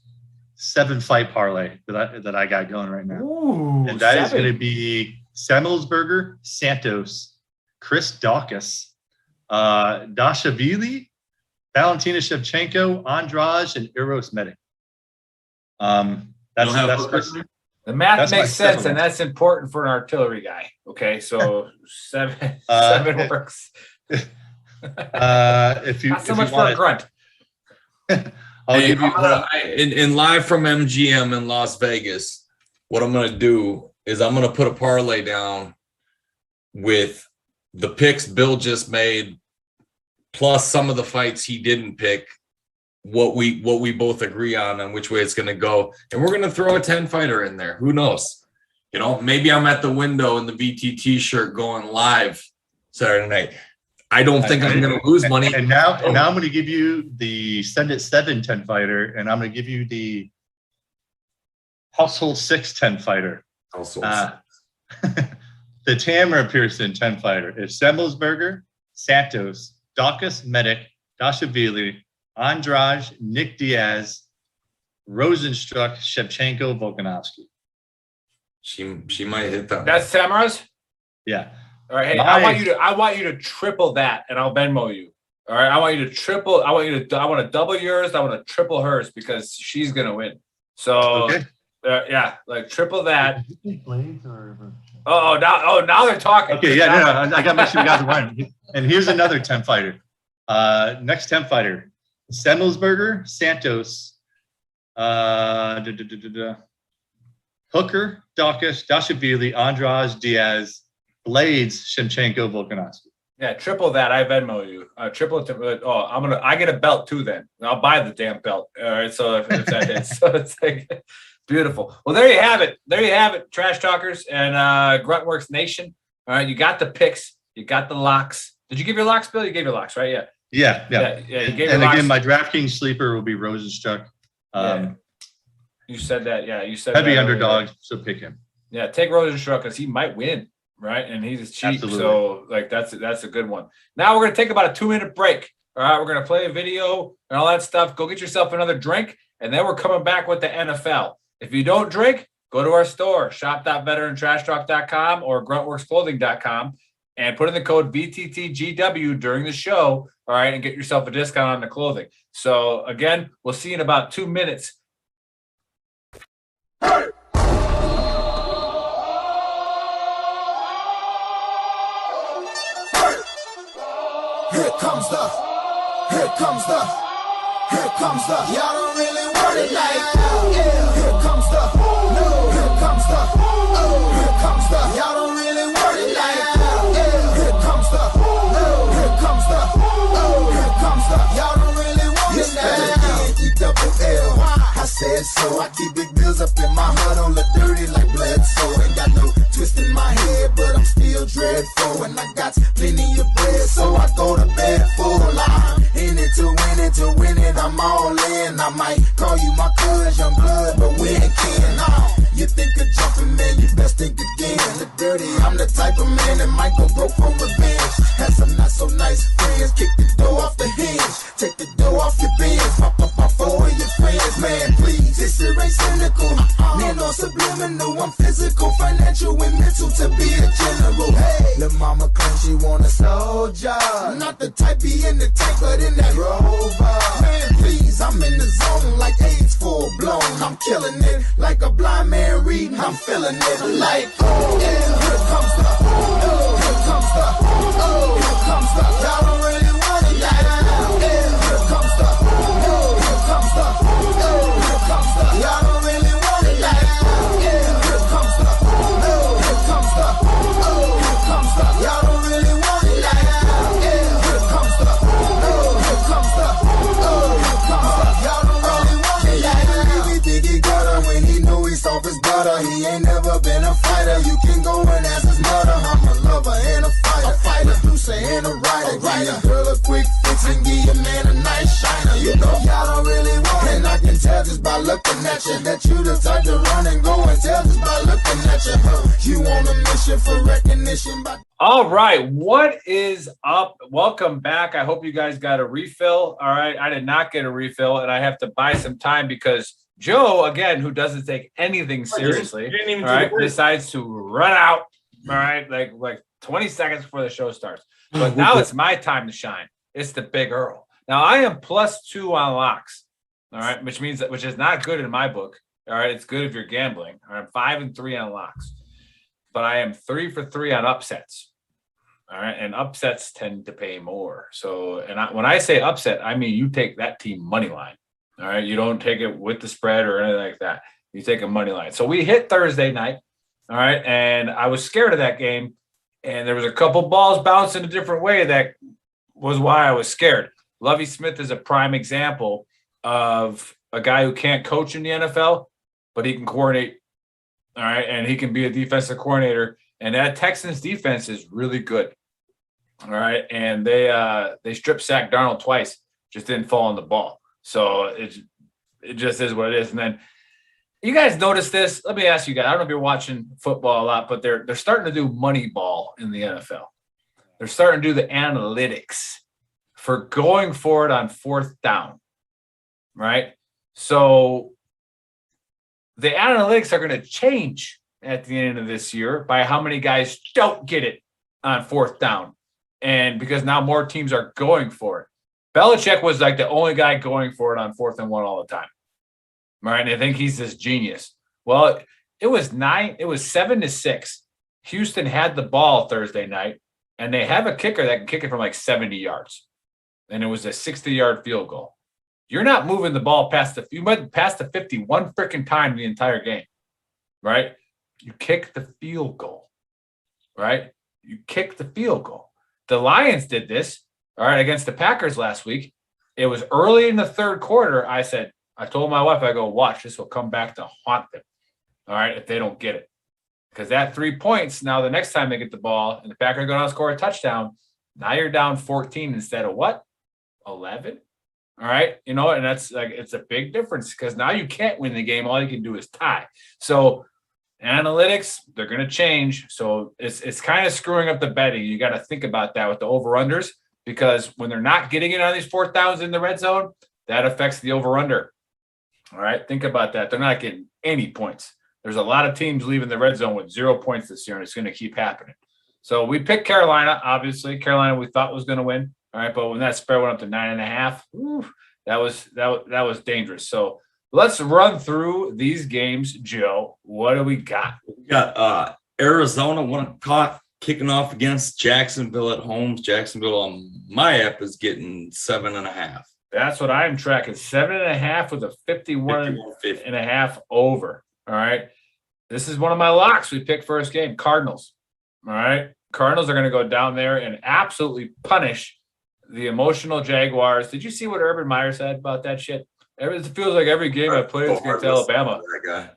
7-fight parlay that I got going right now. Ooh, and that is going to be Semmelsberger, Santos, Chris Dawkins, Dashvili, Valentina Shevchenko, Andrade, and Eros Medic. That's the math makes sense, and that's important for an artillery guy. Okay, so 7 works. If you not so much for a grunt. I'll give you in live from MGM in Las Vegas. What I'm going to do is I'm going to put a parlay down with the picks Bill just made, plus some of the fights he didn't pick. What we both agree on which way it's going to go, and we're going to throw a 10-fighter in there. Who knows? Maybe I'm at the window in the VTT shirt going live Saturday night. I don't think I'm going to lose money. And now I'm going to give you the Send It 7 10-fighter, and I'm going to give you the Household 6 10-fighter. The Tamara Pearson 10-fighter is Semmelsberger, Santos, Dawkins, Medic, Dashvili, Andrade, Nick Diaz, Rosenstruck, Shevchenko, Volkanovski. She might hit that. That's Tamara's? Yeah. All right. Hey, I want you to triple that, and I'll Venmo you. All right. I want to double yours. I want to triple hers because she's gonna win. So yeah, like triple that. Now they're talking. Okay, yeah, I gotta make sure you guys are winning. And here's another 10-fighter. Next 10-fighter. Semmelsberger, Santos, Hooker, Dawkins, Dashvili, Andrade, Diaz, Blades, Shevchenko, Volkanovski. Yeah, triple that. I Venmo you. Triple it. I get a belt too. Then I'll buy the damn belt. All right. So if that hits, so it's like beautiful. Well, there you have it, Trash Talkers and Gruntworks Nation. All right, you got the picks, you got the locks. Did you give your locks, Bill? You gave your locks, right? Yeah. Yeah. You gave and your again, locks. my DraftKings sleeper will be Rosenstruck. You said that. Yeah, you said heavy that underdog, so pick him. Yeah, take Rosenstruck because he might win, right? And he's cheap, Absolutely. So like that's a good one. Now we're gonna take about a 2-minute break. All right, we're gonna play a video and all that stuff. Go get yourself another drink, and then we're coming back with the NFL. If you don't drink, go to our store, shop.veterantrashtalk.com or gruntworksclothing.com, and put in the code VTTGW during the show. All right, and get yourself a discount on the clothing. So again, we'll see you in about 2 minutes. Here comes the, y'all don't really want it like that. Yeah. Here comes the, no. Here comes the, oh. Here comes the, y'all don't really want it like that. Yeah. Here comes the, no. Here comes the, oh. Here comes the, y'all don't really want it like that. E-double-L. I said so. I keep big bills up in my hood on the dirty like Bledsoe. Ain't got no twist in my head, but I'm still dreadful. And I got plenty of bread, so I go to bed full. I'm in it to win it, I'm all in. I might call you my cuz, young blood, but we ain't kin. You think of jumping, man, you best think again. The dirty, I'm the type of man that might go broke for revenge. Had some not so nice friends, kick the door off the hinge, take the door off your bins, pop up my four of your friends, man, please. This shit ain't cynical, man, no subliminal. I'm physical, financial, and mental to be a general. Hey, the mama claims she want a soldier, not the type be in the tank, but in that rover. Man, please, I'm in the zone like AIDS full blown. I'm killing it like a blind man reading. I'm feeling it like, oh, yeah. Here comes the, oh, here comes the, oh, here comes the. Y'all don't really want it like that. Yeah. Here comes the, oh, here comes the, oh, here comes the. Y'all don't really want it like that. Yeah. Here comes the, oh, here comes the, oh, here comes the. Y'all don't really want it like that. Yeah. Here comes the, oh, here comes the, oh, here comes the. Y'all don't really want it he ain't never been a fighter. You can go and ask his mother. I'm a lover and a fighter. A producer and a writer. Give your girl a quick fix and give your man a nice shiner. You know y'all don't really want it. And I can tell just by looking at you that you the type to run and go and tell just by looking at you. You on a mission for recognition. All right, what is up? Welcome back. I hope you guys got a refill. All right, I did not get a refill, and I have to buy some time because Joe, again, who doesn't take anything seriously, all right, decides to run out, all right, like 20 seconds before the show starts. But now it's my time to shine. It's the Big Earl. Now I am +2 on locks, all right, which is not good in my book. All right, it's good if you're gambling. All right, I'm 5-3 on locks, but I am 3 for 3 on upsets. All right, and upsets tend to pay more. So, when I say upset, I mean you take that team money line. All right, you don't take it with the spread or anything like that. You take a money line. So we hit Thursday night. All right, and I was scared of that game, and there was a couple balls bouncing a different way. That was why I was scared. Lovie Smith is a prime example of a guy who can't coach in the NFL, but he can coordinate. All right, and he can be a defensive coordinator. And that Texans defense is really good. All right. And they strip sacked Darnold twice, just didn't fall on the ball. So it just is what it is. And then you guys notice this. Let me ask you guys. I don't know if you're watching football a lot, but they're starting to do money ball in the NFL. They're starting to do the analytics for going for it on 4th down. Right. So the analytics are going to change at the end of this year by how many guys don't get it on 4th down. And because now more teams are going for it. Belichick was like the only guy going for it on 4th and 1 all the time. Right. And I think he's this genius. Well, it was 7-6. Houston had the ball Thursday night, and they have a kicker that can kick it from like 70 yards. And it was a 60-yard field goal. You're not moving the ball past the 50 one freaking time the entire game. Right? You kick the field goal. Right? You kick the field goal. The Lions did this, all right, against the Packers last week. It was early in the 3rd quarter. I told my wife, I go, watch, this will come back to haunt them, all right, if they don't get it. Because that 3 points, now the next time they get the ball and the Packers go down and score a touchdown, now you're down 14 instead of what? 11? All right, and that's like, it's a big difference because now you can't win the game. All you can do is tie. So analytics, they're going to change. So it's kind of screwing up the betting. You got to think about that with the over-unders because when they're not getting it on these 4th downs in the red zone, that affects the over-under. All right, think about that. They're not getting any points. There's a lot of teams leaving the red zone with 0 points this year, and it's going to keep happening. So we picked Carolina, obviously. Carolina we thought was going to win. All right, but when that spread went up to 9.5, that was dangerous. So let's run through these games, Joe. What do we got? We got Arizona 1 o'clock kicking off against Jacksonville at home. Jacksonville on my app is getting 7.5. That's what I'm tracking. 7.5 with a 51.5 over. All right. This is one of my locks. We picked first game, Cardinals. All right. Cardinals are going to go down there and absolutely punish the emotional Jaguars. Did you see what Urban Meyer said about that shit? It feels like every game I play is against Alabama. That guy.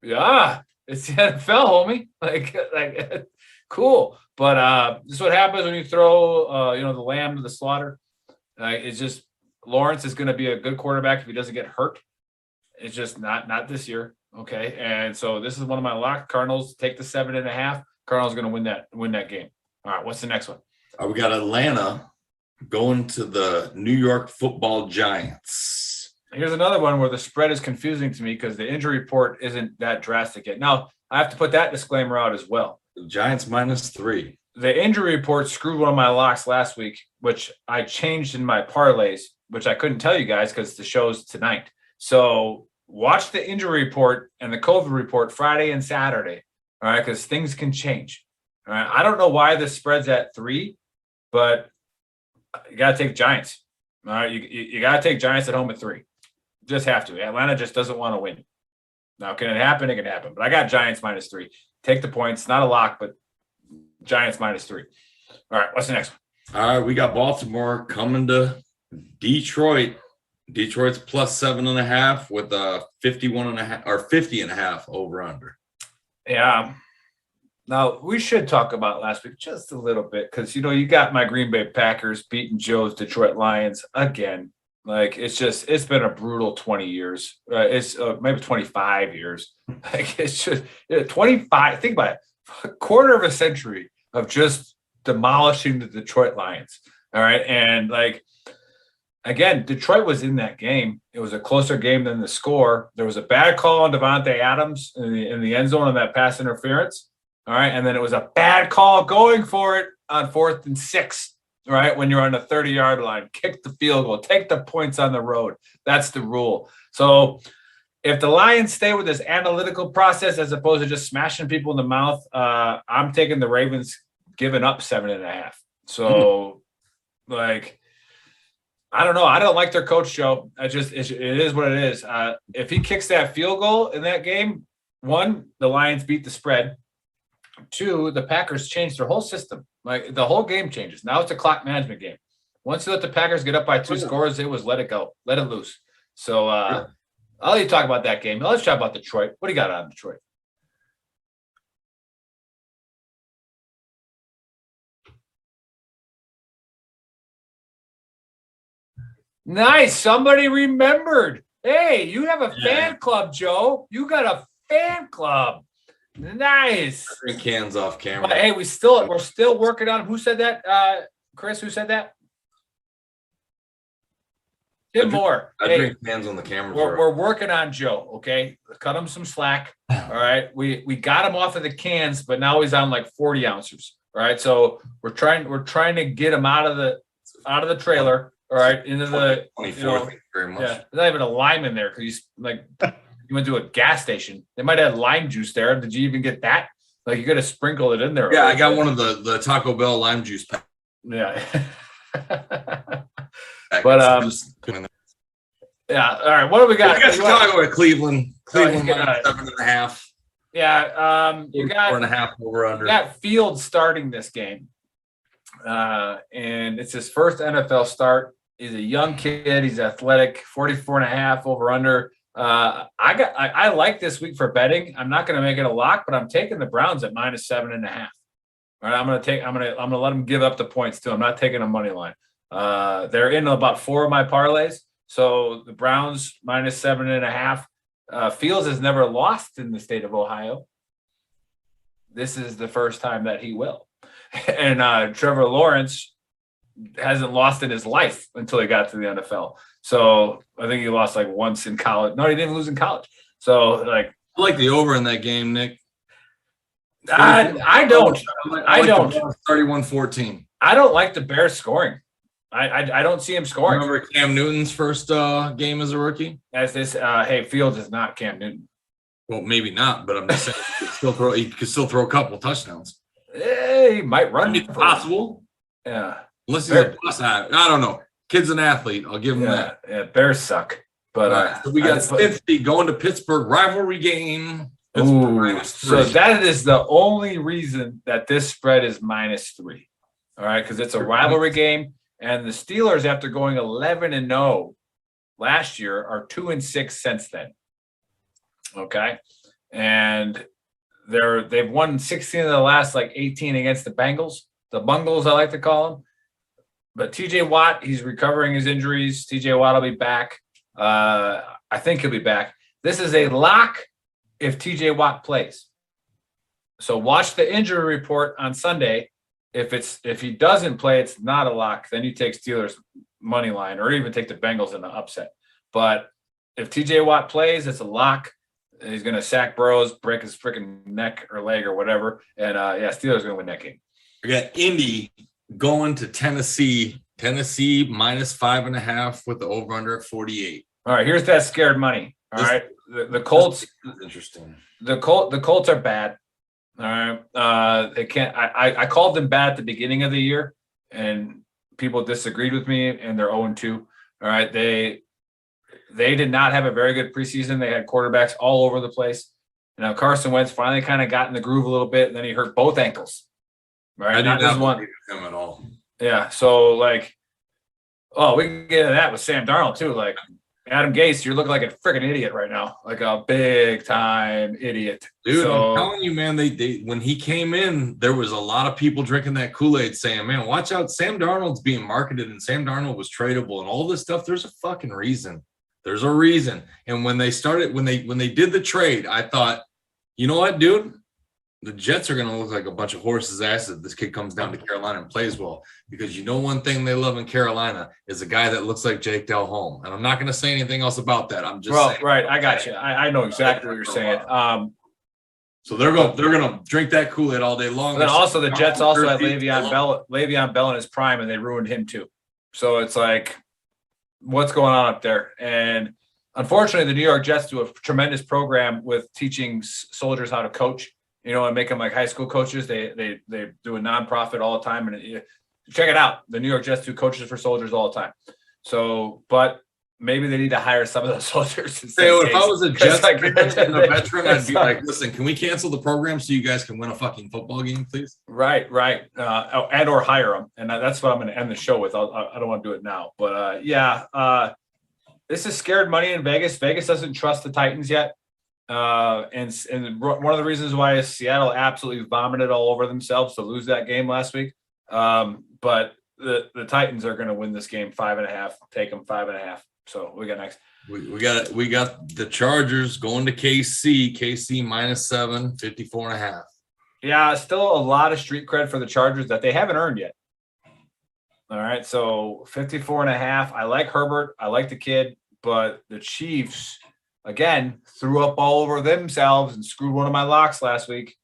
Yeah, it's the NFL, homie. Like cool. But this is what happens when you throw, the lamb to the slaughter. It's just Lawrence is going to be a good quarterback if he doesn't get hurt. It's just not this year. Okay, and so this is one of my locks. Cardinals take the 7.5. Cardinals going to win that game. All right, what's the next one? We got Atlanta going to the New York Football Giants. Here's another one where the spread is confusing to me because the injury report isn't that drastic yet. Now, I have to put that disclaimer out as well. The Giants -3. The injury report screwed one of my locks last week, which I changed in my parlays, which I couldn't tell you guys because the show's tonight. So watch the injury report and the COVID report Friday and Saturday, all right, because things can change. All right, I don't know why the spread's at 3, but you got to take Giants. All right, you got to take Giants at home at 3. Just have to. Atlanta just doesn't want to win. Now, can it happen? It can happen. But I got Giants -3. Take the points. Not a lock, but Giants -3. All right, what's the next one? All right, we got Baltimore coming to Detroit. Detroit's plus 7.5 with a 51.5 or 50.5 over under. Yeah. Now we should talk about last week just a little bit because you got my Green Bay Packers beating Joe's Detroit Lions again. Like it's been a brutal 20 years. It's maybe 25 years. Like it's just 25. Think about it, a quarter of a century of just demolishing the Detroit Lions. All right, and like again, Detroit was in that game. It was a closer game than the score. There was a bad call on Devontae Adams in the end zone on that pass interference. All right. And then it was a bad call going for it on 4th and 6. All right. When you're on the 30-yard line, kick the field goal, take the points on the road. That's the rule. So if the Lions stay with this analytical process as opposed to just smashing people in the mouth, I'm taking the Ravens giving up 7.5. So like, I don't know. I don't like their coach, Joe. It is what it is. If he kicks that field goal in that game, 1, the Lions beat the spread. 2, the Packers changed their whole system. Like the whole game changes. Now it's a clock management game. Once you let the Packers get up by 2 scores, it was let it go, let it loose. So I'll let you talk about that game. Let's talk about Detroit. What do you got on Detroit? Nice. Somebody remembered. Hey, you have a fan club, Joe. You got a fan club. Nice. Drink cans off camera. But hey, we're still working on. Who said that? Chris, who said that? Tim Moore. I drink cans on the camera. We're working on Joe. Okay, cut him some slack. All right, we got him off of the cans, but now he's on like 40 ounces. All right, so we're trying to get him out of the trailer. All right, into the 24. Thank you very much. Yeah, there's not even a lime in there because he's like. You went to a gas station. They might have lime juice there. Did you even get that? Like you got to sprinkle it in there. Yeah, I got one of the Taco Bell lime juice packs. Yeah. But yeah. All right. What do we got? I got Chicago at Cleveland. Cleveland minus 7.5. Yeah. You got 4.5 over under. You got Fields starting this game, and it's his first NFL start. He's a young kid. He's athletic. 44.5 over under. I like this week for betting. I'm not going to make it a lock, but I'm taking the Browns at minus 7.5. All right, I'm going to let them give up the points too. I'm not taking a money line. They're in about 4 of my parlays. So the Browns minus 7.5. Fields has never lost in the state of Ohio. This is the first time that he will. And Trevor Lawrence hasn't lost in his life until he got to the NFL. So I think he lost like once in college. No, he didn't lose in college. So like, I like the over in that game, Nick. I don't. I don't. 31-14. I don't like the Bears scoring. I don't see him scoring. Remember Cam Newton's first game as a rookie? As this, hey, Fields is not Cam Newton. Well, maybe not, but I'm just saying he could still throw a couple touchdowns. He might run. I mean, it's possible. Yeah. Unless he's a bus. I don't know. Kid's an athlete. I'll give him that. Yeah, Bears suck. But so we got Cincy going to Pittsburgh, rivalry game. So that is the only reason that this spread is -3. All right, because it's a rivalry game, and the Steelers, after going 11-0 last year, are 2-6 since then. Okay, and they've won 16 of the last 18 against the Bengals, the Bungles I like to call them. But TJ Watt, he's recovering his injuries. TJ Watt will be back. I think he'll be back. This is a lock if TJ Watt plays. So watch the injury report on Sunday. If he doesn't play, it's not a lock. Then you take Steelers money line or even take the Bengals in the upset. But if TJ Watt plays, it's a lock. He's going to sack Burrows, break his freaking neck or leg or whatever. And Steelers going to win that game. We got Indy going to Tennessee. Tennessee -5.5 with the over/under at 48. All right, here's that scared money. All right, the Colts. Interesting. The Colts are bad. All right, they can't. I called them bad at the beginning of the year, and people disagreed with me, and they're 0-2. All right, they did not have a very good preseason. They had quarterbacks all over the place. Now Carson Wentz finally kind of got in the groove a little bit, and then he hurt both ankles. Right, I did not believe him at all. Yeah, so Oh, we can get into that with Sam Darnold too. Like Adam Gase, you're looking like a freaking idiot right now, like a big time idiot. Dude, So, I'm telling you, man, they when he came in, there was a lot of people drinking that Kool-Aid saying, man, watch out. Sam Darnold's being marketed and Sam Darnold was tradable and all this stuff. There's a fucking reason. There's a reason. And when they did the trade, I thought, you know what, dude? The Jets are going to look like a bunch of horses' asses if this kid comes down to Carolina and plays well. Because you know one thing they love in Carolina is a guy that looks like Jake Delhomme. And I'm not going to say anything else about that. I'm just saying. Right. I got you. I know exactly what you're saying. So they're gonna drink that Kool-Aid all day long. And then also the Jets also had Le'Veon Bell in his prime, and they ruined him too. So it's like, what's going on up there? And unfortunately, the New York Jets do a tremendous program with teaching soldiers how to coach. And make them like high school coaches. They do a nonprofit all the time, and check it out. The New York Jets do coaches for soldiers all the time. So, but maybe they need to hire some of those soldiers. Hey, if I was a Jets and a veteran, I'd be like, listen, can we cancel the program so you guys can win a fucking football game, please? Right. And or hire them. And that's what I'm going to end the show with. I don't want to do it now. But, this is scared money in Vegas. Vegas doesn't trust the Titans yet. And one of the reasons why is Seattle absolutely vomited all over themselves to lose that game last week. But the Titans are going to win this game 5.5, take them 5.5. So we got next. We got the Chargers going to KC -7, 54.5. Yeah, still a lot of street cred for the Chargers that they haven't earned yet. All right, so 54.5. I like Herbert. I like the kid, but the Chiefs again threw up all over themselves and screwed one of my locks last week.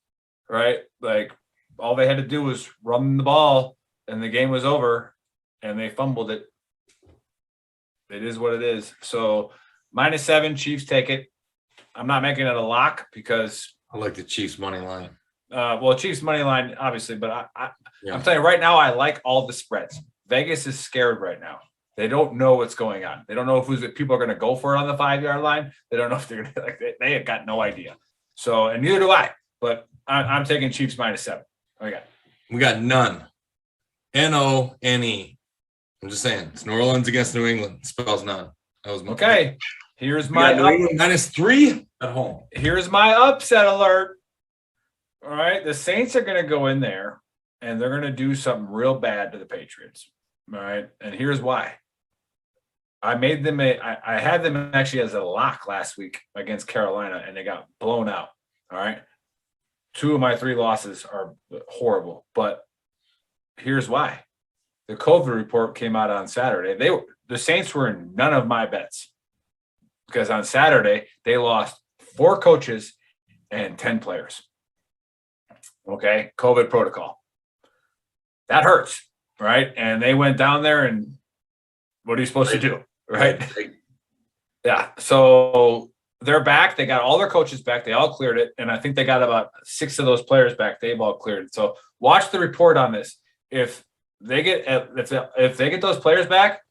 Right, like all they had to do was run the ball, and the game was over, and they fumbled it. It is what it is. So -7, Chiefs take it. I'm not making it a lock because I like the Chiefs money line. Chiefs money line, obviously, but I'm telling you right now, I like all the spreads. Vegas is scared right now. They don't know what's going on. They don't know if people are going to go for it on the 5-yard line. They don't know if they're going to they have got no idea. So, and neither do I. But I'm taking Chiefs -7. We got none. N-O-N-E. I'm just saying, it's New Orleans against New England. It spells none. That was okay. Here's my New England -3 at home. Here's my upset alert. All right, the Saints are going to go in there and they're going to do something real bad to the Patriots. All right, and here's why. I made them I had them actually as a lock last week against Carolina, and they got blown out. All right, 2 of my 3 losses are horrible, but here's why. The COVID report came out on Saturday. The Saints were in none of my bets because on Saturday they lost 4 coaches and 10 players. Okay, COVID protocol. That hurts, right? And they went down there, and what are you supposed to do, right? Yeah. So they're back. They got all their coaches back. They all cleared it, and I think they got about 6 of those players back. They've all cleared it. So watch the report on this. If they get those players back,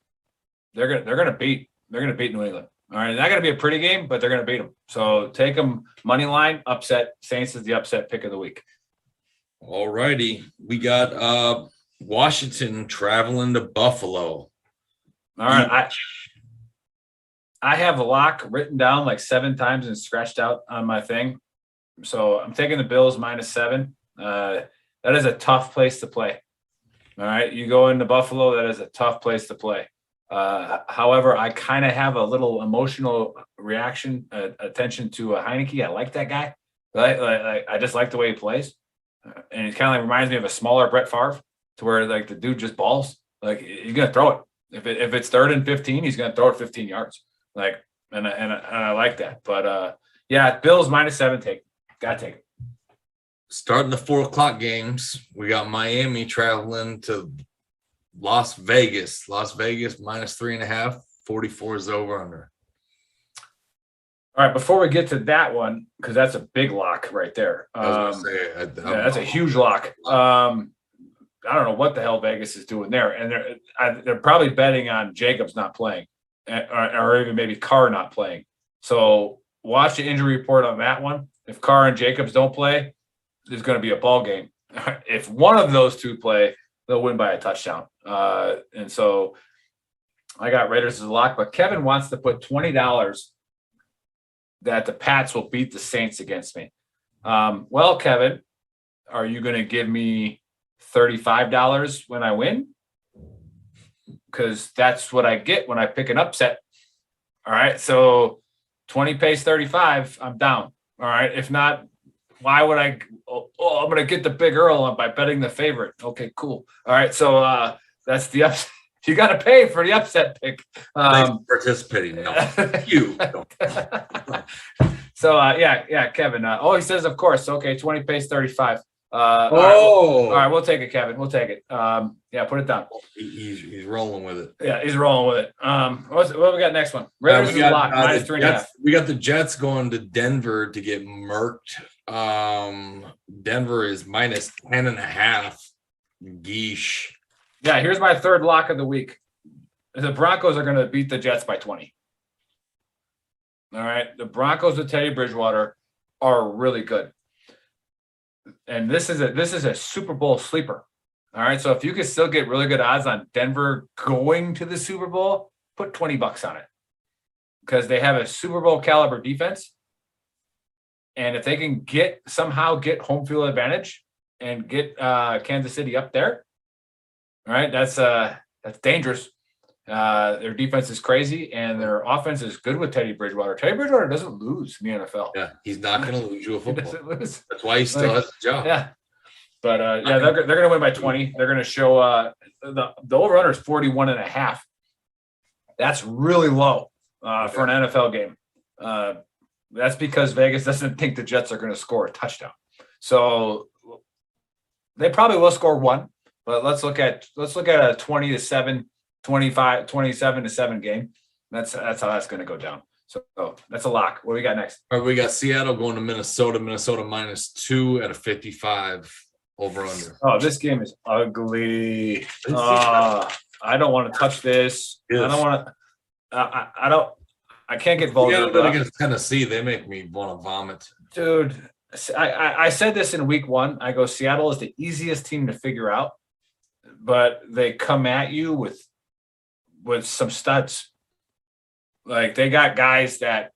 they're gonna beat New England. All right, not gonna be a pretty game, but they're gonna beat them. So take them money line upset. Saints is the upset pick of the week. All righty, we got Washington traveling to Buffalo. All right, I have a lock written down like 7 times and scratched out on my thing. So I'm taking the Bills -7. That is a tough place to play. All right, you go into Buffalo, that is a tough place to play. However, I kind of have a little emotional attention to Heineke. I like that guy. Right? I just like the way he plays. And it kind of reminds me of a smaller Brett Favre, to where like the dude just balls. Like he's gonna throw it. If it's 3rd and 15, he's gonna throw it 15 yards. Like and I like that. But Bills -7. Gotta take it. Starting the 4:00 games, we got Miami traveling to Las Vegas. Las Vegas -3.5. 44 is over under. All right, before we get to that one, because that's a big lock right there. That's a huge lock. I don't know what the hell Vegas is doing there, and they're probably betting on Jacobs not playing, or even maybe Carr not playing. So watch the injury report on that one. If Carr and Jacobs don't play, there's going to be a ball game. If one of those 2 play, they'll win by a touchdown. And so I got Raiders as a lock, but Kevin wants to put $20 that the Pats will beat the Saints against me. Well, Kevin, are you going to give me $35 when I win? Because that's what I get when I pick an upset. All right. So 20 pays 35. I'm down. All right. If not, why would I? Oh, I'm going to get the big Earl by betting the favorite. Okay, cool. All right. So that's the upset. You got to pay for the upset pick. Participating. No. You. So, yeah, Kevin. He says, of course. Okay, 20 pays 35. All right, we'll take it, Kevin. We'll take it. Put it down. He's rolling with it. Yeah, he's rolling with it. What we got next one? Raiders is locked, minus 3.5. We got the Jets going to Denver to get murked. Denver is minus 10.5. Geesh. Yeah, here's my third lock of the week. The Broncos are going to beat the Jets by 20. All right, the Broncos with Teddy Bridgewater are really good. And this is a Super Bowl sleeper. All right. So if you can still get really good odds on Denver going to the Super Bowl, put $20 on it. Because they have a Super Bowl caliber defense. And if they can somehow get home field advantage and get Kansas City up there, all right, that's dangerous. Their defense is crazy, and their offense is good with Teddy Bridgewater. Teddy Bridgewater doesn't lose in the NFL. Yeah, he's not going to lose you a football. He doesn't lose. That's why he still has a job. Yeah, but they're going to win by 20. They're going to show the over/under is 41.5. That's really low for an NFL game. That's because Vegas doesn't think the Jets are going to score a touchdown. So they probably will score one, but let's look at a 20-7. 27-7 game. That's how that's going to go down. So that's a lock. What do we got next? All right, we got Seattle going to Minnesota. Minnesota minus 2 at a 55 over under. Oh, this game is ugly. I don't want to touch this. Yes. I don't want to. I can't get vulgar. Yeah, against Tennessee, they make me want to vomit. Dude, I said this in week 1. I go, Seattle is the easiest team to figure out, but they come at you with some studs. Like, they got guys that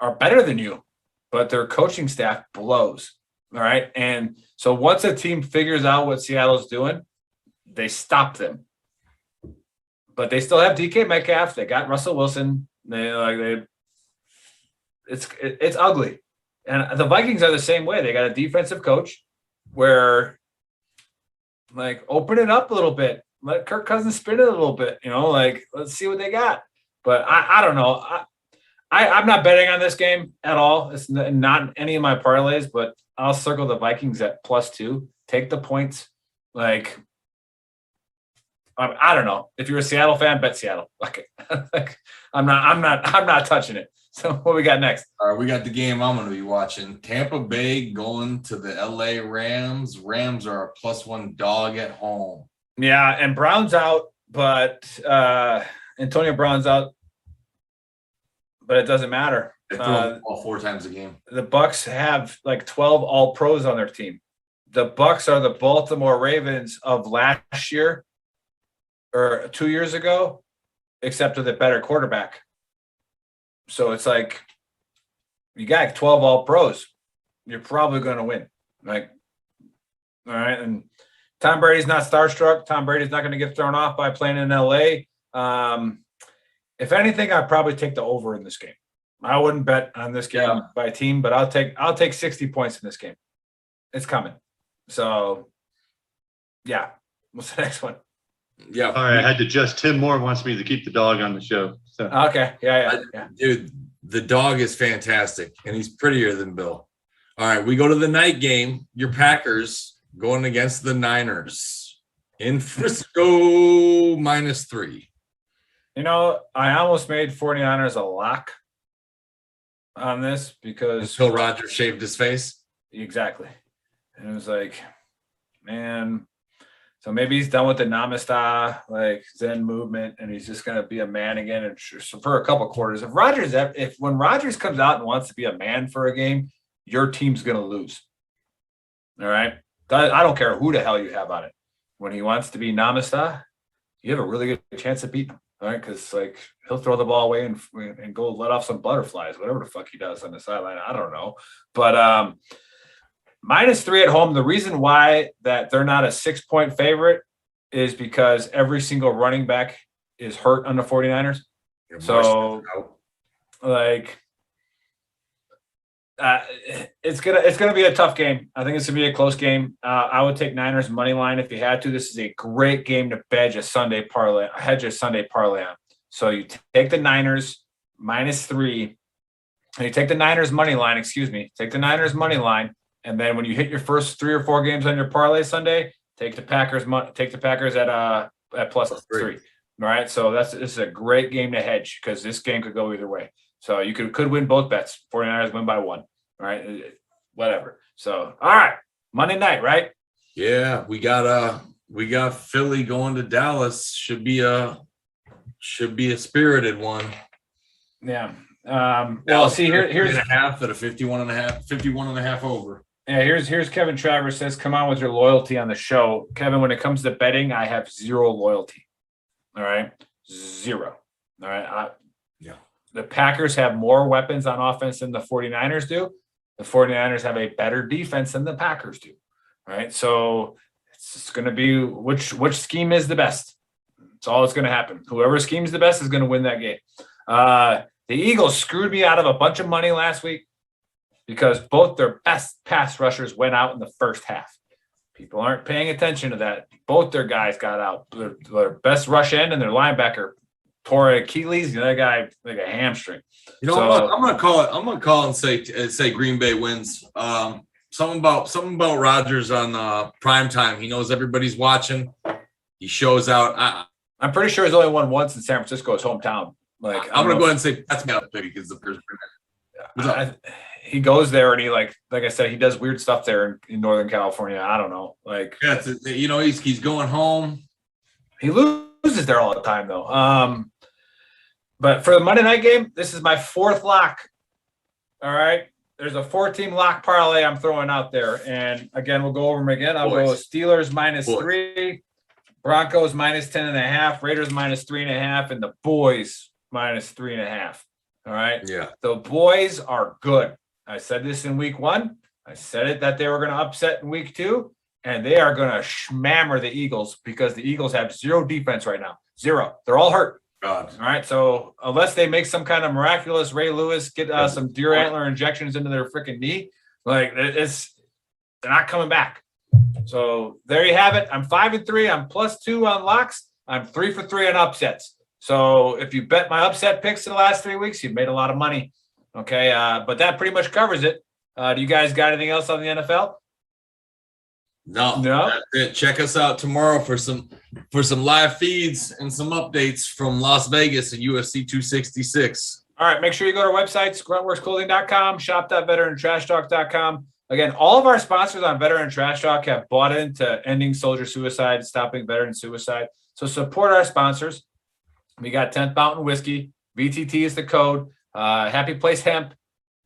are better than you, but their coaching staff blows. All right. And so once a team figures out what Seattle's doing, they stop them. But they still have DK Metcalf. They got Russell Wilson. It's ugly. And the Vikings are the same way. They got a defensive coach where, like, open it up a little bit. Let Kirk Cousins spin it a little bit, let's see what they got. But I don't know. I'm not betting on this game at all. It's not any of my parlays, but I'll circle the Vikings at +2. Take the points. I don't know. If you're a Seattle fan, bet Seattle. Okay. I'm not touching it. So what we got next? All right, we got the game I'm going to be watching. Tampa Bay going to the LA Rams. Rams are a +1 dog at home. Yeah, and Brown's out, but Antonio Brown's out, but it doesn't matter. They throw the ball 4 times a game. The Bucs have like 12 All-Pros on their team. The Bucs are the Baltimore Ravens of last year or 2 years ago, except with a better quarterback. So it's like, you got 12 All-Pros. You're probably going to win. All right, and Tom Brady's not starstruck. Tom Brady's not going to get thrown off by playing in LA. If anything, I'd probably take the over in this game. I wouldn't bet on this game by team, but I'll take 60 points in this game. It's coming. So, yeah. What's the next one? Yeah. All right. I had to adjust. Tim Moore wants me to keep the dog on the show. So. Okay. Yeah. Dude, the dog is fantastic, and he's prettier than Bill. All right. We go to the night game. Your Packers going against the Niners in Frisco -3. I almost made 49ers a lock on this because until Rodgers shaved his face. Exactly. And it was like, man, so maybe he's done with the Namaste, Zen movement, and he's just going to be a man again and for a couple quarters. When Rodgers comes out and wants to be a man for a game, your team's going to lose. All right. I don't care who the hell you have on it. When he wants to be Namaste, you have a really good chance of beating him. All right, because like he'll throw the ball away and go let off some butterflies, whatever the fuck he does on the sideline. I don't know, but -3 at home. The reason why that they're not a 6-point favorite is because every single running back is hurt on the 49ers. So like it's gonna be a tough game. I think it's gonna be a close game. I would take Niners money line if you had to. This is a great game to hedge a Sunday parlay on. So you take the Niners -3, and you take the Niners money line. Take the Niners money line, and then when you hit your first 3 or 4 games on your parlay Sunday, take the Packers at +3. All right, so this is a great game to hedge because this game could go either way. So you could win both bets. 49ers win by 1. All right, whatever. So all right, Monday night, right? Yeah, we got Philly going to Dallas. Should be a spirited one. Yeah. Well, see here's a half at a 51.5 over. Yeah, here's Kevin Travers says, come on with your loyalty on the show. Kevin, when it comes to betting, I have 0 loyalty. All right. 0. All right. The Packers have more weapons on offense than the 49ers do. The 49ers have a better defense than the Packers do. All right. So it's going to be which scheme is the best. That's all that's going to happen. Whoever schemes the best is going to win that game. The Eagles screwed me out of a bunch of money last week because both their best pass rushers went out in the first half. People aren't paying attention to that. Both their guys got out. Their best rush end and their linebacker tore Achilles. The other guy like a hamstring. You know, so, I'm gonna call and say Green Bay wins. Something about Rodgers on prime time. He knows everybody's watching. He shows out. I'm pretty sure he's only won once in San Francisco, his hometown. Like I'm gonna go ahead and say that's me up because the first. He goes there and he like I said, he does weird stuff there in Northern California. I don't know. Like he's going home. He loses there all the time though. But for the Monday night game, this is my 4th lock. All right. There's a 4-team lock parlay I'm throwing out there. And again, we'll go over them again. I'll go Steelers -3, Broncos -10.5, Raiders -3.5, and the boys -3.5. All right. Yeah. The boys are good. I said this in week 1. I said it that they were going to upset in week 2, and they are going to schmammer the Eagles because the Eagles have 0 defense right now. 0. They're all hurt. God. All right. So unless they make some kind of miraculous Ray Lewis, get some deer antler injections into their freaking knee, like they're not coming back. So there you have it. I'm 5-3. I'm +2 on locks. I'm 3 for 3 on upsets. So if you bet my upset picks in the last 3 weeks, you've made a lot of money. Okay. But that pretty much covers it. Do you guys got anything else on the NFL? No. That's it. Check us out tomorrow for some live feeds and some updates from Las Vegas and UFC 266. All right. Make sure you go to our websites, gruntworksclothing.com, shop.veterantrashtalk.com. Again, all of our sponsors on Veteran Trash Talk have bought into ending soldier suicide, stopping veteran suicide. So support our sponsors. We got 10th Mountain Whiskey. VTT is the code. Happy Place Hemp.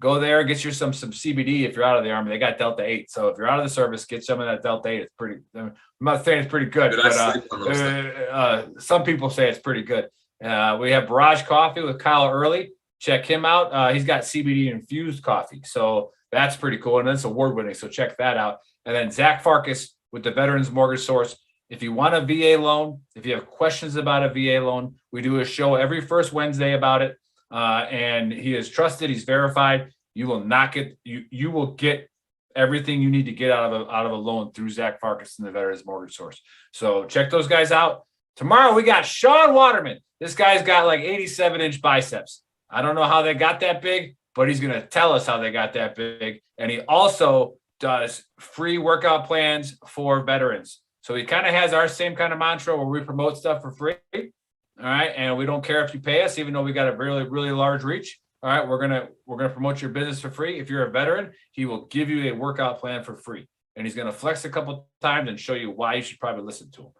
Go there, get you some CBD if you're out of the Army. They got Delta 8. So if you're out of the service, get some of that Delta 8. It's pretty, I'm not saying it's pretty good, but some people say it's pretty good. We have Barrage Coffee with Kyle Early. Check him out. He's got CBD infused coffee. So that's pretty cool. And that's award-winning. So check that out. And then Zach Farkas with the Veterans Mortgage Source. If you want a VA loan, if you have questions about a VA loan, we do a show every first Wednesday about it. And he is trusted. He's verified. You will not get you will get everything you need to get out of a loan through Zach Farkas and the Veterans Mortgage Source. So check those guys out. Tomorrow we got Sean Waterman. This guy's got like 87-inch biceps. I don't know how they got that big, but he's going to tell us how they got that big. And he also does free workout plans for veterans. So he kind of has our same kind of mantra where we promote stuff for free. All right. And we don't care if you pay us, even though we got a really, really large reach. All right. We're going to promote your business for free. If you're a veteran, he will give you a workout plan for free. And he's going to flex a couple times and show you why you should probably listen to him.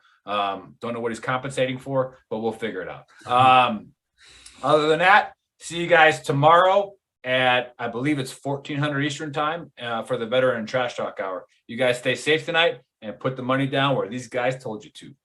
Don't know what he's compensating for, but we'll figure it out. Other than that, see you guys tomorrow at, I believe it's 1400 Eastern time for the Veteran Trash Talk Hour. You guys stay safe tonight and put the money down where these guys told you to.